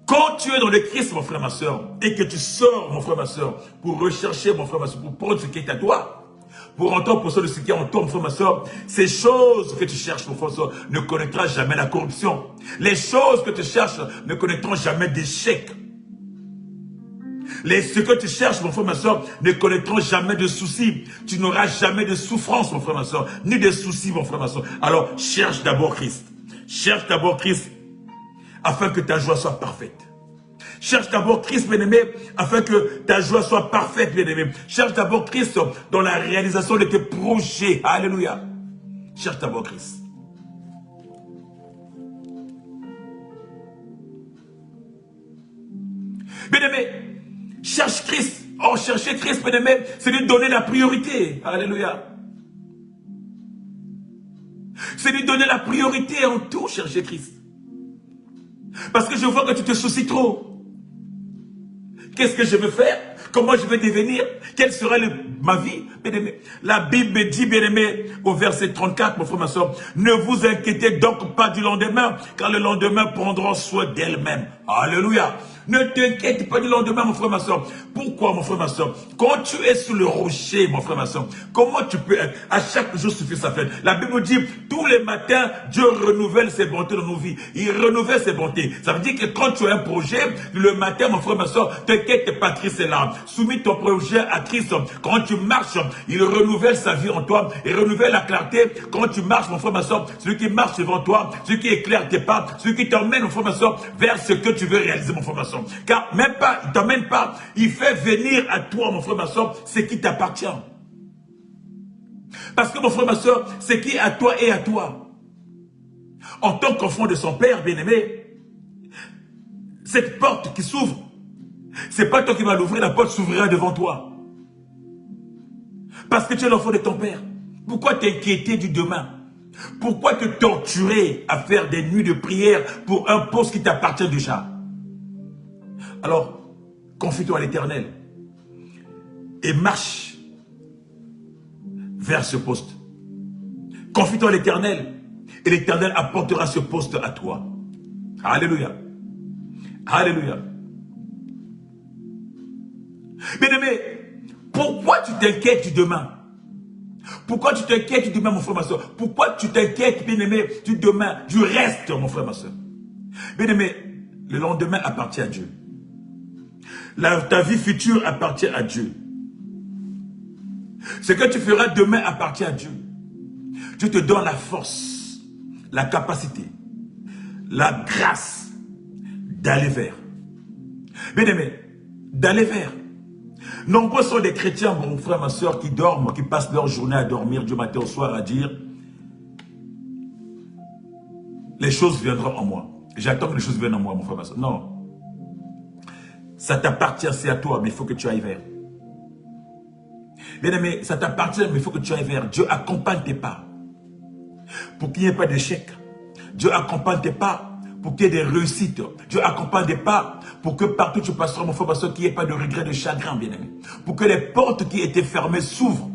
quand tu es dans le Christ, mon frère, ma soeur, et que tu sors, mon frère, ma soeur, pour rechercher, mon frère, ma soeur, pour prendre ce qui est à toi, pour entendre pour de ce qui est en toi, mon frère, ma soeur, ces choses que tu cherches, mon frère, ma soeur, ne connaîtront jamais la corruption. Les choses que tu cherches ne connaîtront jamais d'échec. Ce que tu cherches, mon frère, ma soeur, ne connaîtront jamais de soucis. Tu n'auras jamais de souffrance, mon frère, ma soeur, ni de soucis, mon frère, ma soeur. Alors, cherche d'abord Christ. Cherche d'abord Christ, afin que ta joie soit parfaite. Cherche d'abord Christ, bien-aimé, afin que ta joie soit parfaite, bien-aimé. Cherche d'abord Christ dans la réalisation de tes projets. Alléluia. Cherche d'abord Christ. Bien-aimé, cherche Christ. Oh, chercher Christ, bien-aimé, c'est lui donner la priorité. Alléluia. C'est lui donner la priorité en tout, chercher Christ. Parce que je vois que tu te soucies trop. Qu'est-ce que je veux faire? Comment je vais devenir? Quelle sera ma vie? Bien-aimé, la Bible dit, bien-aimé, au verset 34, mon frère, ma soeur, ne vous inquiétez donc pas du lendemain, car le lendemain prendra soin d'elle-même. Alléluia. Ne t'inquiète pas du lendemain, mon frère, ma soeur. Pourquoi, mon frère, ma soeur? Quand tu es sur le rocher, mon frère, ma soeur, comment tu peux être? À chaque jour suffit sa fête. La Bible dit, tous les matins, Dieu renouvelle ses bontés dans nos vies. Il renouvelle ses bontés. Ça veut dire que quand tu as un projet, le matin, mon frère, ma soeur, t'inquiète pas, Christ est là. Soumis ton projet à Christ. Quand tu marches, il renouvelle sa vie en toi. Il renouvelle la clarté. Quand tu marches, mon frère, ma soeur, celui qui marche devant toi, celui qui éclaire tes pas, celui qui t'emmène, mon frère, ma soeur, vers ce que tu veux réaliser, mon frère, ma soeur. Car même pas, il ne t'emmène pas, il fait venir à toi, mon frère, ma soeur, ce qui t'appartient. Parce que, mon frère, ma soeur, ce qui est à toi est à toi. En tant qu'enfant de son père, bien-aimé, cette porte qui s'ouvre C'est pas toi qui vas l'ouvrir, la porte s'ouvrira devant toi. Parce que tu es l'enfant de ton père. Pourquoi t'inquiéter du demain? Pourquoi te torturer à faire des nuits de prière pour un poste qui t'appartient déjà? Alors, confie-toi à l'Éternel et marche vers ce poste. Confie-toi à l'Éternel et l'Éternel apportera ce poste à toi. Alléluia. Alléluia. Bien-aimé, pourquoi tu t'inquiètes du demain? Pourquoi tu t'inquiètes du demain, mon frère, ma soeur? Pourquoi tu t'inquiètes, bien-aimé, du demain, du reste, mon frère, ma soeur? Bien-aimé, le lendemain appartient à Dieu. Ta vie future appartient à Dieu. Ce que tu feras demain appartient à Dieu. Dieu te donne la force, la capacité, la grâce d'aller vers. Bien-aimé, d'aller vers. Nombreux sont les chrétiens, mon frère, ma soeur, qui dorment, qui passent leur journée à dormir du matin au soir à dire les choses viendront en moi. J'attends que les choses viennent en moi, mon frère, ma soeur. Non. Ça t'appartient, c'est à toi, mais il faut que tu ailles vers. Bien-aimé, ça t'appartient, mais il faut que tu ailles vers. Dieu accompagne tes pas. Pour qu'il n'y ait pas d'échec. Dieu accompagne tes pas pour qu'il y ait des réussites. Dieu accompagne tes pas pour que partout tu passeras, mon frère, ma soeur, qu'il n'y ait pas de regret, de chagrin, bien-aimé. Pour que les portes qui étaient fermées s'ouvrent,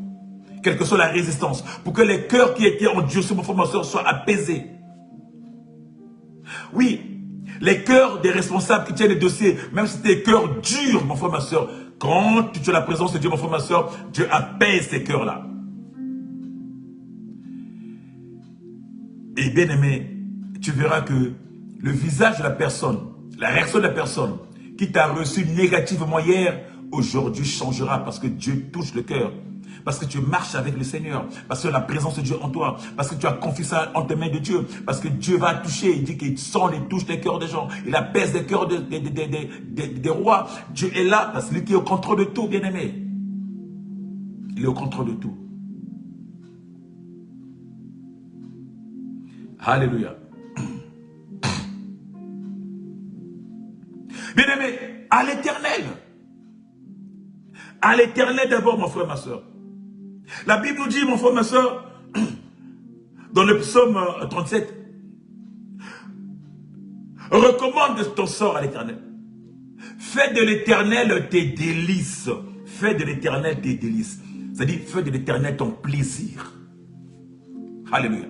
quelle que soit la résistance. Pour que les cœurs qui étaient endurcis, mon frère, ma soeur, soient apaisés. Oui, les cœurs des responsables qui tiennent les dossiers, même si c'est des cœurs durs, mon frère, ma soeur, quand tu as la présence de Dieu, mon frère, ma soeur, Dieu apaise ces cœurs-là. Et bien aimé, tu verras que le visage de la personne, la réaction de la personne qui t'a reçu négativement hier, aujourd'hui changera parce que Dieu touche le cœur. Parce que tu marches avec le Seigneur, parce que la présence de Dieu en toi, parce que tu as confié ça en tes mains de Dieu, parce que Dieu va toucher, il dit qu'il sent et touche les cœurs des gens, il apaise les cœurs des rois. Dieu est là, parce que lui qui est au contrôle de tout, bien aimé. Il est au contrôle de tout. Alléluia. Bien aimé, à l'Éternel. À l'Éternel d'abord, mon frère, ma soeur. La Bible nous dit, mon frère, ma soeur, dans le psaume 37, recommande ton sort à l'Éternel. Fais de l'Éternel tes délices. Fais de l'Éternel tes délices. C'est-à-dire, fais de l'Éternel ton plaisir. Alléluia.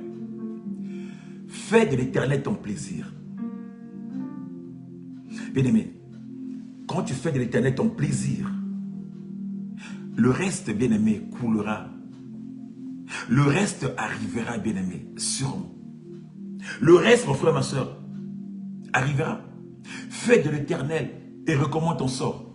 Fais de l'Éternel ton plaisir. Bien-aimé, quand tu fais de l'Éternel ton plaisir, le reste, bien-aimé, coulera. Le reste arrivera, bien-aimé, sûrement. Le reste, mon frère, ma soeur, arrivera. Fais de l'Éternel et recommande ton sort.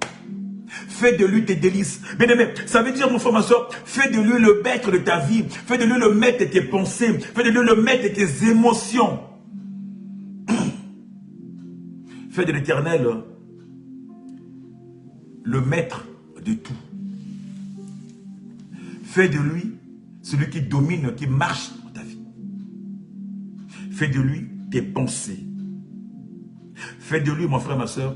Fais de lui tes délices. Bien-aimé, ça veut dire, mon frère, ma soeur, fais de lui le maître de ta vie. Fais de lui le maître de tes pensées. Fais de lui le maître de tes émotions. Fais de l'Éternel le maître de tout. Fais de lui celui qui domine, qui marche dans ta vie. Fais de lui tes pensées. Fais de lui, mon frère, ma soeur,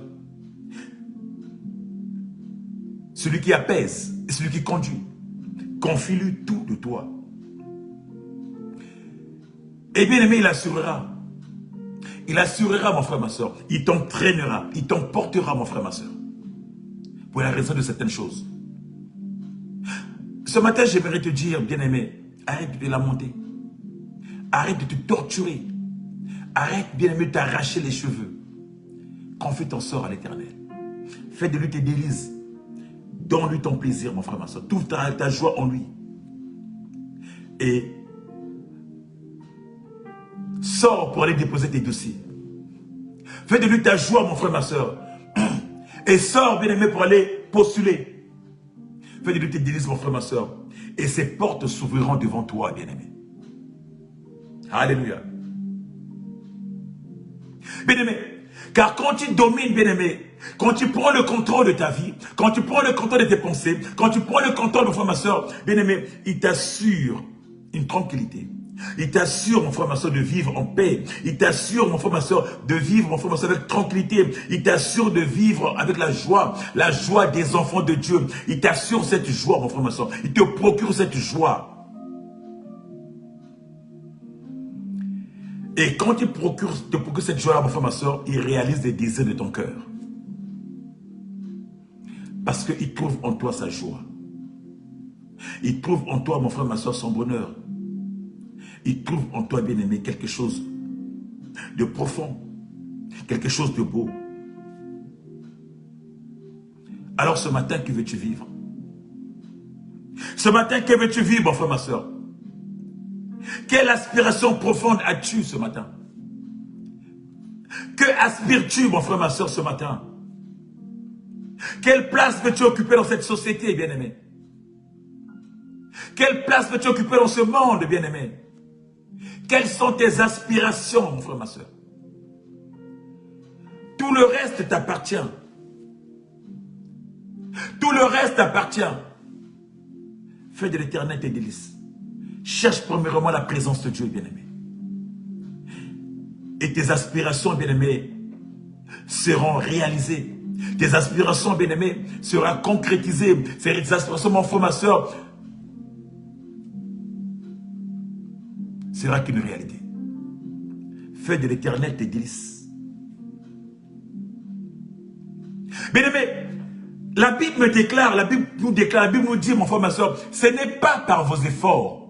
celui qui apaise et celui qui conduit. Confie-lui tout de toi. Et bien aimé, il assurera. Il assurera, mon frère, ma soeur. Il t'entraînera. Il t'emportera, mon frère, ma soeur. Pour la raison de certaines choses. Ce matin, j'aimerais te dire, bien-aimé, arrête de lamenter. Arrête de te torturer. Arrête, bien-aimé, de t'arracher les cheveux. Confie ton sort à l'Éternel. Fais de lui tes délices. Donne-lui ton plaisir, mon frère, ma soeur. Trouve ta joie en lui. Et sors pour aller déposer tes dossiers. Fais de lui ta joie, mon frère, ma soeur. Et sors, bien-aimé, pour aller postuler. Fais de lui tes délices, mon frère, ma soeur. Et ses portes s'ouvriront devant toi, bien-aimé. Alléluia. Bien-aimé, car quand tu domines, bien-aimé, quand tu prends le contrôle de ta vie, quand tu prends le contrôle de tes pensées, quand tu prends le contrôle, mon frère, ma soeur, bien-aimé, il t'assure une tranquillité, Il t'assure, mon frère, ma soeur, de vivre en paix. Il t'assure, mon frère, ma soeur, de vivre, mon frère, ma soeur, avec tranquillité. Il t'assure de vivre avec la joie des enfants de Dieu. Il t'assure cette joie, mon frère, ma soeur. Il te procure cette joie. Et quand il te procure cette joie, mon frère, ma soeur, il réalise les désirs de ton cœur. Parce qu'il trouve en toi sa joie. Il trouve en toi, mon frère, ma soeur, son bonheur. Il trouve en toi, bien-aimé, quelque chose de profond, quelque chose de beau. Alors ce matin, que veux-tu vivre? Ce matin, que veux-tu vivre, mon frère, ma soeur? Quelle aspiration profonde as-tu ce matin? Que aspires-tu, mon frère, ma soeur, ce matin? Quelle place veux-tu occuper dans cette société, bien-aimé? Quelle place veux-tu occuper dans ce monde, bien-aimé? Quelles sont tes aspirations, mon frère, ma soeur? Tout le reste t'appartient. Tout le reste t'appartient. Fais de l'éternel tes délices. Cherche premièrement la présence de Dieu, bien-aimé. Et tes aspirations, bien-aimé, seront réalisées. Tes aspirations, bien-aimé, seront concrétisées. Ces aspirations, mon frère, ma soeur, sera qu'une réalité. Fais de l'éternel tes délices. Bien-aimé, la Bible me déclare, la Bible nous déclare, la Bible nous dit, mon frère, ma soeur, ce n'est pas par vos efforts.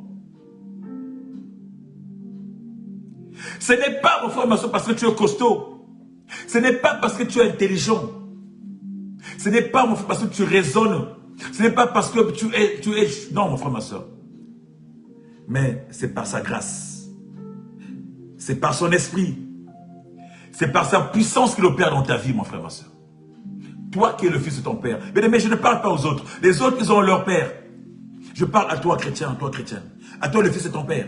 Ce n'est pas, mon frère, ma soeur, parce que tu es costaud. Ce n'est pas parce que tu es intelligent. Ce n'est pas, mon frère, parce que tu raisonnes. Ce n'est pas parce que tu es... Non, mon frère, ma soeur. Mais c'est par sa grâce. C'est par son esprit. C'est par sa puissance qu'il opère dans ta vie, mon frère, ma soeur. Toi qui es le fils de ton père. Mais je ne parle pas aux autres. Les autres, ils ont leur père. Je parle à toi, chrétien, à toi, chrétienne. À toi, le fils de ton père.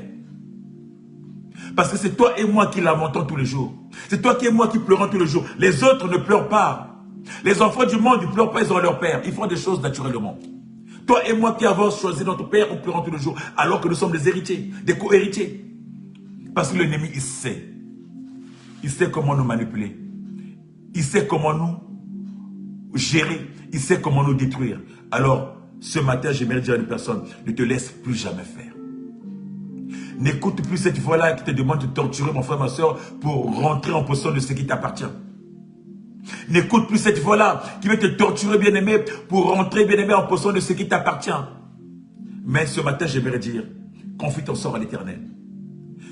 Parce que c'est toi et moi qui lamentons tous les jours. C'est toi et moi qui pleurons tous les jours. Les autres ne pleurent pas. Les enfants du monde ne pleurent pas, ils ont leur père. Ils font des choses naturellement. Toi et moi qui avons choisi notre père, on pleure tous les jours. Alors que nous sommes des héritiers, des co-héritiers. Parce que l'ennemi, il sait. Il sait comment nous manipuler. Il sait comment nous gérer. Il sait comment nous détruire. Alors, ce matin, j'aimerais dire à une personne, ne te laisse plus jamais faire. N'écoute plus cette voix-là qui te demande de torturer, mon frère, ma soeur, pour rentrer en possession de ce qui t'appartient. N'écoute plus cette voix-là qui veut te torturer, bien-aimé, pour rentrer, bien-aimé, en possession de ce qui t'appartient. Mais ce matin, j'aimerais dire, confie ton sort à l'Éternel.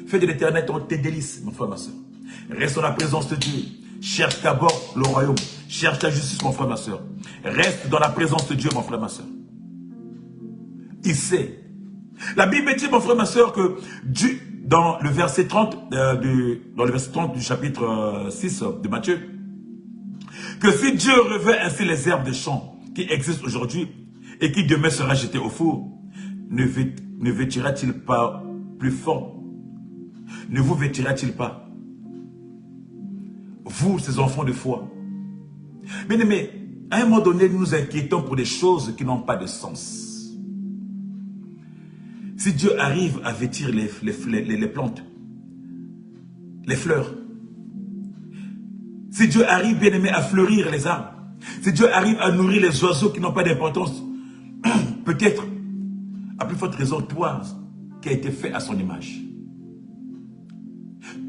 Fais de l'Éternel tes délices, mon frère, ma soeur. Reste dans la présence de Dieu. Cherche d'abord le royaume. Cherche la justice, mon frère, ma soeur. Reste dans la présence de Dieu, mon frère, ma soeur. Il sait. La Bible dit, mon frère, ma soeur, que Dieu, dans le verset 30, du chapitre 6 de Matthieu, que si Dieu revêt ainsi les herbes des champs qui existent aujourd'hui et qui demain sera jeté au four, ne vêtira-t-il pas plus fort? Ne vous vêtira-t-il pas? Vous, ces enfants de foi. Mais à un moment donné, nous nous inquiétons pour des choses qui n'ont pas de sens. Si Dieu arrive à vêtir les plantes, les fleurs, si Dieu arrive, bien aimé, à fleurir les arbres, si Dieu arrive à nourrir les oiseaux qui n'ont pas d'importance, peut-être, à plus forte raison, toi, qui a été fait à son image.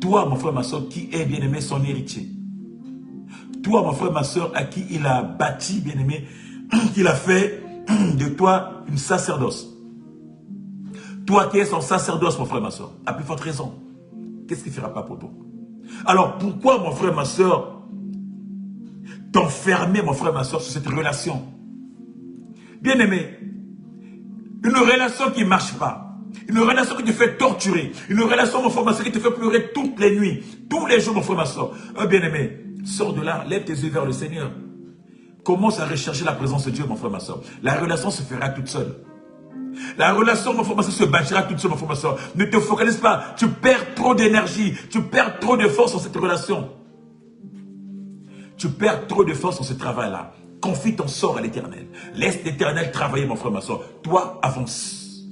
Toi, mon frère, ma soeur, qui est, bien aimé, son héritier. Toi, mon frère, ma soeur, à qui il a bâti, bien aimé, qu'il a fait de toi une sacerdoce. Toi qui es son sacerdoce, mon frère, ma soeur, à plus forte raison, qu'est-ce qu'il ne fera pas pour toi? Alors pourquoi, mon frère, ma soeur, t'enfermer, mon frère, ma soeur, sur cette relation? Bien aimé, une relation qui ne marche pas, une relation qui te fait torturer, une relation, mon frère, ma soeur, qui te fait pleurer toutes les nuits, tous les jours, mon frère, ma soeur. Bien aimé, sors de là, lève tes yeux vers le Seigneur. Commence à rechercher la présence de Dieu, mon frère, ma soeur. La relation se fera toute seule. La relation, mon frère, ma soeur, se bâtira toute seule, mon frère, ma soeur. Ne te focalise pas. Tu perds trop d'énergie. Tu perds trop de force dans cette relation. Tu perds trop de force dans ce travail-là. Confie ton sort à l'Éternel. Laisse l'Éternel travailler, mon frère, ma soeur. Toi, avance.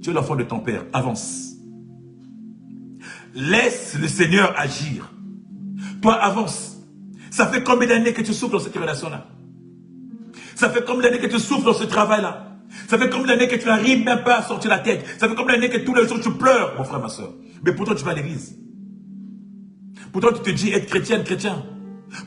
Tu es l'enfant de ton père, avance. Laisse le Seigneur agir. Toi, avance. Ça fait combien d'années que tu souffres dans cette relation-là? Ça fait combien d'années que tu souffres dans ce travail-là? Ça fait combien d'années que tu n'arrives même pas à sortir la tête? Ça fait combien d'années que tous les jours tu pleures, mon frère, ma soeur? Mais pourtant tu vas à l'église. Pourtant tu te dis être chrétienne, chrétien.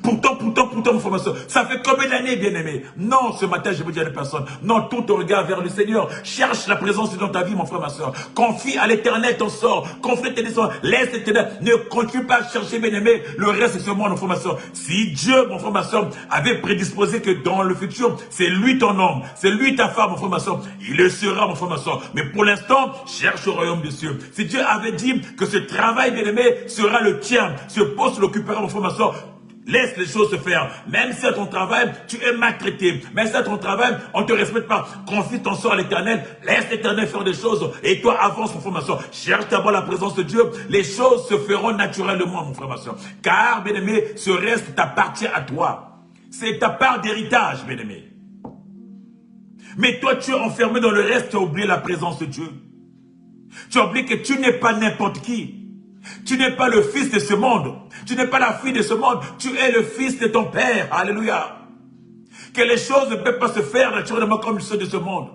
Pourtant, mon frère, ma soeur, ça fait combien d'années, bien-aimé? Non, ce matin, je veux dire à personne. Non, tout ton regard vers le Seigneur. Cherche la présence dans ta vie, mon frère, ma soeur. Confie à l'Éternel ton sort. Confie tes sorts. Laisse l'Éternel. Ne continue pas à chercher, bien-aimé, le reste de ce monde, mon frère, ma soeur. Si Dieu, mon frère, ma soeur, avait prédisposé que dans le futur, c'est lui ton homme, c'est lui ta femme, mon frère, ma soeur, il le sera, mon frère, ma soeur. Mais pour l'instant, cherche au royaume des cieux. Si Dieu avait dit que ce travail, bien-aimé, sera le tien, ce poste l'occupera, mon frère, ma soeur, laisse les choses se faire. Même si à ton travail, tu es maltraité. Même si à ton travail, on ne te respecte pas. Confie ton sort à l'Éternel. Laisse l'Éternel faire des choses. Et toi, avance, mon frère, ma soeur. Cherche d'abord la présence de Dieu. Les choses se feront naturellement, mon frère, ma soeur. Car, bien-aimé, ce reste t'appartient à toi. C'est ta part d'héritage, bien-aimé. Mais toi, tu es enfermé dans le reste. Tu as oublié la présence de Dieu. Tu as oublié que tu n'es pas n'importe qui. Tu n'es pas le fils de ce monde. Tu n'es pas la fille de ce monde. Tu es le fils de ton Père. Alléluia. Que les choses ne peuvent pas se faire naturellement comme ceux de ce monde.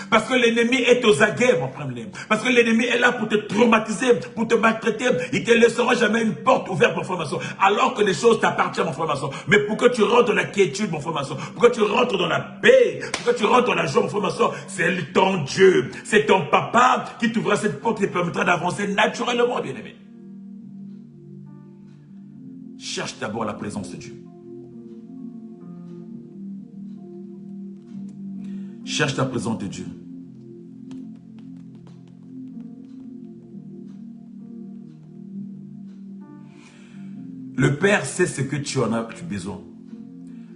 Parce que l'ennemi est aux aguets, mon frère. Parce que l'ennemi est là pour te traumatiser, pour te maltraiter. Il ne te laissera jamais une porte ouverte, mon frère, ma soeur. Alors que les choses t'appartiennent, mon frère, ma soeur. Mais pour que tu rentres dans la quiétude, mon frère, ma soeur. Pour que tu rentres dans la paix. Pour que tu rentres dans la joie, mon frère, ma soeur. C'est ton Dieu. C'est ton papa qui t'ouvrira cette porte et te permettra d'avancer naturellement, bien-aimé. Cherche d'abord la présence de Dieu. Cherche la présence de Dieu. Le Père sait ce que tu en as besoin.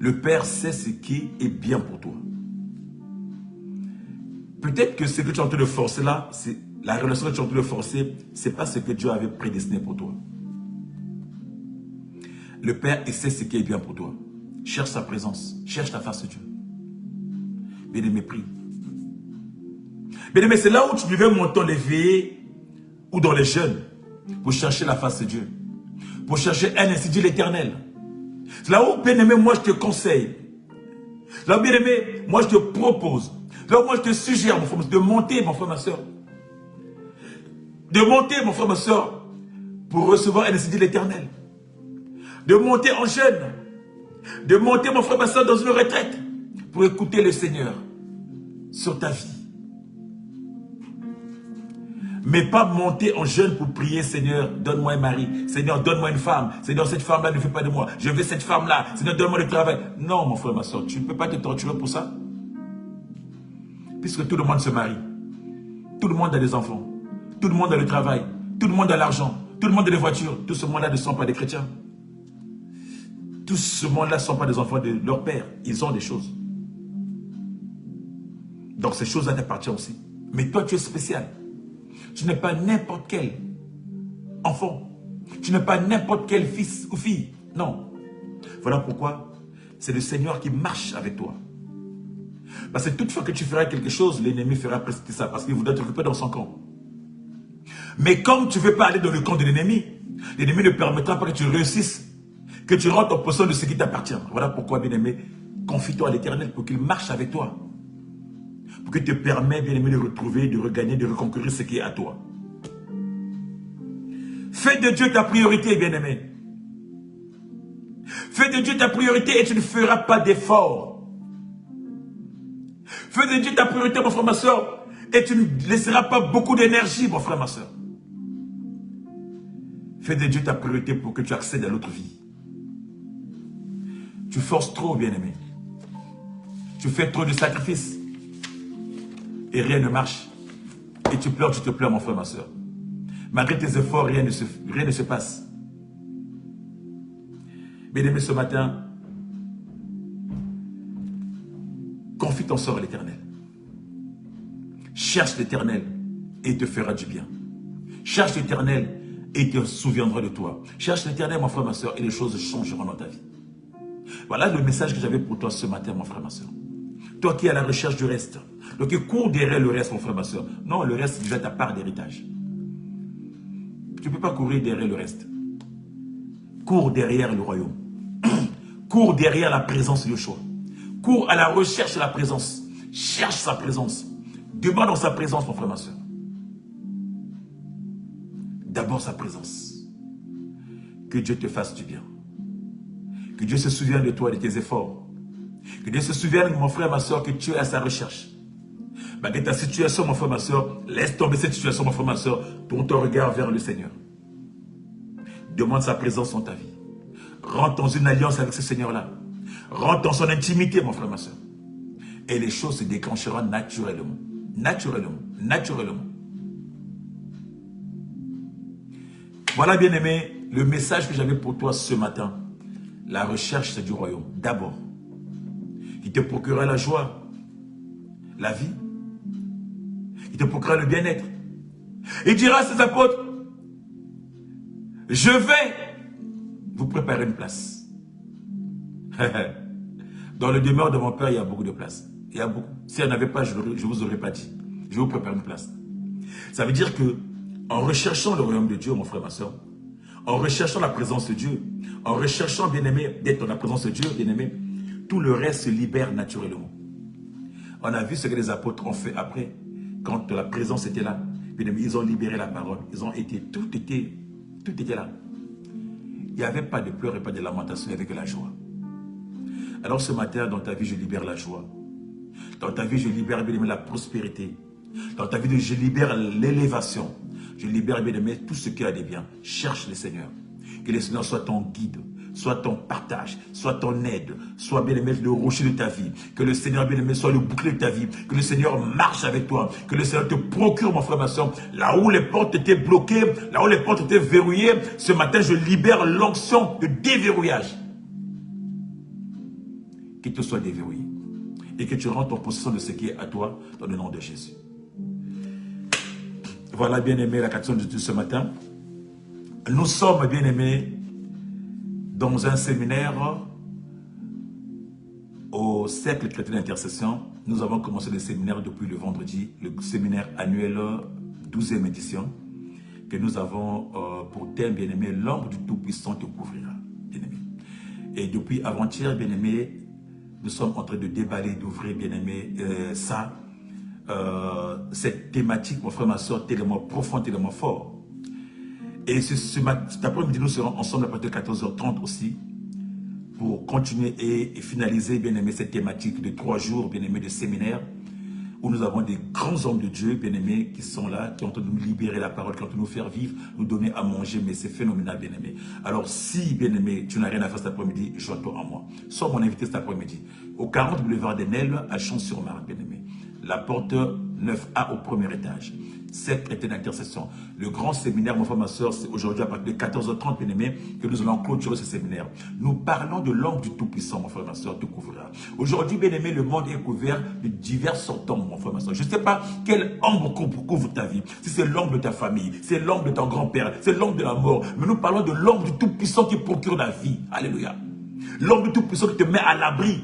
Le Père sait ce qui est bien pour toi. Peut-être que ce que tu es en train de forcer là, c'est la relation que tu es en train de forcer, ce n'est pas ce que Dieu avait prédestiné pour toi. Le Père, il sait ce qui est bien pour toi. Cherche sa présence. Cherche la face de Dieu. Bien-aimé, prie. Bien-aimé, c'est là où tu devais monter dans les veillées ou dans les jeûnes pour chercher la face de Dieu. Pour chercher un institut de l'Éternel. C'est là où, bien-aimé, moi je te conseille. Là où, bien-aimé, moi je te propose. Là où moi je te suggère, mon frère, de monter, mon frère, ma soeur. De monter, mon frère, ma soeur, pour recevoir un institut de l'Éternel. De monter en jeûne. De monter, mon frère, ma soeur, dans une retraite. Pour écouter le Seigneur sur ta vie. Mais pas monter en jeûne pour prier, Seigneur, donne-moi un mari. Seigneur, donne-moi une femme. Seigneur, cette femme-là ne fait pas de moi. Je veux cette femme-là. Seigneur, donne-moi le travail. Non, mon frère, ma soeur, tu ne peux pas te torturer pour ça. Puisque tout le monde se marie. Tout le monde a des enfants. Tout le monde a le travail. Tout le monde a l'argent. Tout le monde a des voitures. Tout ce monde-là ne sont pas des chrétiens. Tout ce monde-là ne sont pas des enfants de leur père. Ils ont des choses. Donc ces choses-là t'appartiennent aussi. Mais toi, tu es spécial. Tu n'es pas n'importe quel enfant. Tu n'es pas n'importe quel fils ou fille. Non. Voilà pourquoi c'est le Seigneur qui marche avec toi. Parce que toutefois que tu feras quelque chose, l'ennemi fera presque ça. Parce qu'il voudra t'occuper dans son camp. Mais comme tu ne veux pas aller dans le camp de l'ennemi ne permettra pas que tu réussisses. Que tu rentres en possession de ce qui t'appartient. Voilà pourquoi, bien-aimé, confie-toi à l'Éternel pour qu'il marche avec toi. Pour qu'il te permette, bien-aimé, de retrouver, de regagner, de reconquérir ce qui est à toi. Fais de Dieu ta priorité, bien-aimé. Fais de Dieu ta priorité et tu ne feras pas d'effort. Fais de Dieu ta priorité, mon frère, ma soeur, et tu ne laisseras pas beaucoup d'énergie, mon frère, ma soeur. Fais de Dieu ta priorité pour que tu accèdes à l'autre vie. Tu forces trop, bien-aimé. Tu fais trop de sacrifices. Et rien ne marche. Et tu pleures, tu te pleures, mon frère, ma soeur. Malgré tes efforts, rien ne se passe. Bien-aimé, ce matin, confie ton sort à l'Éternel. Cherche l'Éternel et il te fera du bien. Cherche l'Éternel et il te souviendra de toi. Cherche l'Éternel, mon frère, ma soeur, et les choses changeront dans ta vie. Voilà le message que j'avais pour toi ce matin, mon frère, ma soeur. Toi qui es à la recherche du reste. Donc cours derrière le reste, mon frère, ma soeur. Non, le reste, c'est déjà ta part d'héritage. Tu ne peux pas courir derrière le reste. Cours derrière le royaume. Cours derrière la présence de Yeshua. Cours à la recherche de la présence. Cherche sa présence. Demande dans sa présence, mon frère, ma soeur. D'abord sa présence. Que Dieu te fasse du bien. Que Dieu se souvienne de toi et de tes efforts. Que Dieu se souvienne, mon frère, ma soeur, que tu es à sa recherche. Malgré ta situation, mon frère, ma soeur, laisse tomber cette situation, mon frère, ma soeur, tourne ton regard vers le Seigneur. Demande sa présence dans ta vie. Rentre dans une alliance avec ce Seigneur-là. Rentre dans son intimité, mon frère, ma soeur. Et les choses se déclencheront naturellement. Naturellement. Naturellement. Voilà, bien-aimé, le message que j'avais pour toi ce matin. La recherche, c'est du royaume. D'abord. Qui te procurera la joie, la vie. Qui te procurera le bien-être. Il dira à ses apôtres, je vais vous préparer une place. Dans le demeure de mon Père, il y a beaucoup de places. Il y a beaucoup. Si il n'y en avait pas, je ne vous aurais pas dit. Je vais vous préparer une place. Ça veut dire que, en recherchant le royaume de Dieu, mon frère, ma soeur, en recherchant la présence de Dieu, en recherchant, bien-aimé, d'être dans la présence de Dieu, bien-aimé, tout le reste se libère naturellement. On a vu ce que les apôtres ont fait après, quand la présence était là. Bien-aimé, ils ont libéré la parole. Ils ont été, tout était là. Il n'y avait pas de pleurs et pas de lamentations, il n'y avait que la joie. Alors ce matin, dans ta vie, je libère la joie. Dans ta vie, je libère, bien aimé, la prospérité. Dans ta vie, je libère l'élévation. Je libère, bien aimé, tout ce qui a des biens. Cherche le Seigneur. Que le Seigneur soit ton guide, soit ton partage, soit ton aide, soit, bien aimé, le rocher de ta vie. Que le Seigneur, bien aimé, soit le bouclier de ta vie. Que le Seigneur marche avec toi. Que le Seigneur te procure, mon frère, ma soeur. Là où les portes étaient bloquées, là où les portes étaient verrouillées, ce matin, je libère l'onction de déverrouillage. Qu'il te soit déverrouillé. Et que tu rentres en possession de ce qui est à toi, dans le nom de Jésus. Voilà, bien-aimé, la question de ce matin. Nous sommes, bien-aimés, dans un séminaire au Cercle chrétien d'intercession. Nous avons commencé le séminaire depuis le vendredi, le séminaire annuel 12e édition, que nous avons pour thème, bien-aimé, l'ombre du Tout-Puissant te couvrira, bien-aimé. Et depuis avant-hier, bien-aimé, nous sommes en train de déballer, d'ouvrir, bien-aimé, cette thématique, mon frère, ma soeur, tellement profond, tellement fort. Et cet après-midi, nous serons ensemble à partir de 14h30 aussi, pour continuer et finaliser, bien-aimé, cette thématique de 3 jours, bien-aimé, de séminaire, où nous avons des grands hommes de Dieu, bien-aimés, qui sont là, qui ont en train de nous libérer la parole, qui ont en train de nous faire vivre, nous donner à manger, mais c'est phénoménal, bien-aimé. Alors, si, bien-aimé, tu n'as rien à faire cet après-midi, joins-toi en moi. Sois mon invité cet après-midi, au 40 boulevard des Neiles, à Champs-sur-Marne, bien-aimé. La porte 9A au premier étage. Cette chrétien d'intercession. Le grand séminaire, mon frère, ma soeur, c'est aujourd'hui à partir de 14h30, bien-aimé, que nous allons clôturer ce séminaire. Nous parlons de l'ombre du Tout-Puissant, mon frère, ma soeur, te couvrira. Aujourd'hui, bien-aimé, le monde est couvert de divers sortants, mon frère, ma soeur. Je ne sais pas quelle ombre couvre ta vie. Si c'est l'ombre de ta famille, c'est l'ombre de ton grand-père, c'est l'ombre de la mort. Mais nous parlons de l'ombre du Tout-Puissant qui procure la vie. Alléluia. L'ombre du Tout-Puissant qui te met à l'abri.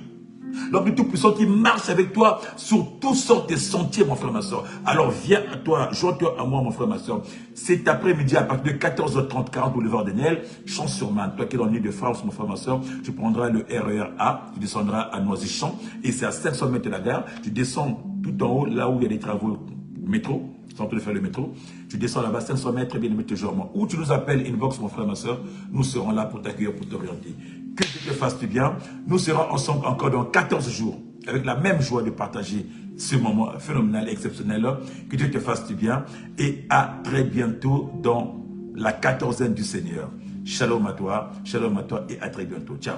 L'homme du Tout-Puissant qui marche avec toi sur toutes sortes de sentiers, mon frère, ma soeur. Alors viens à toi, joins-toi à moi, mon frère, ma soeur. Cet après-midi, à partir de 14h30, 40 boulevard des Neiles, Champs-sur-Marne. Toi qui es dans l'île de France, mon frère, ma soeur, tu prendras le RER A, tu descendras à Noisy-Champs, et c'est à 500 mètres de la gare. Tu descends tout en haut, là où il y a des travaux métro, sans te faire le métro. Tu descends là-bas, 500 mètres, bien aimé, toujours. Ou tu nous appelles inbox, mon frère, ma soeur. Nous serons là pour t'accueillir, pour t'orienter. Que Dieu te fasse du bien. Nous serons ensemble encore dans 14 jours, avec la même joie de partager ce moment phénoménal, exceptionnel. Que Dieu te fasse du bien. Et à très bientôt dans la 14e du Seigneur. Shalom à toi et à très bientôt. Ciao.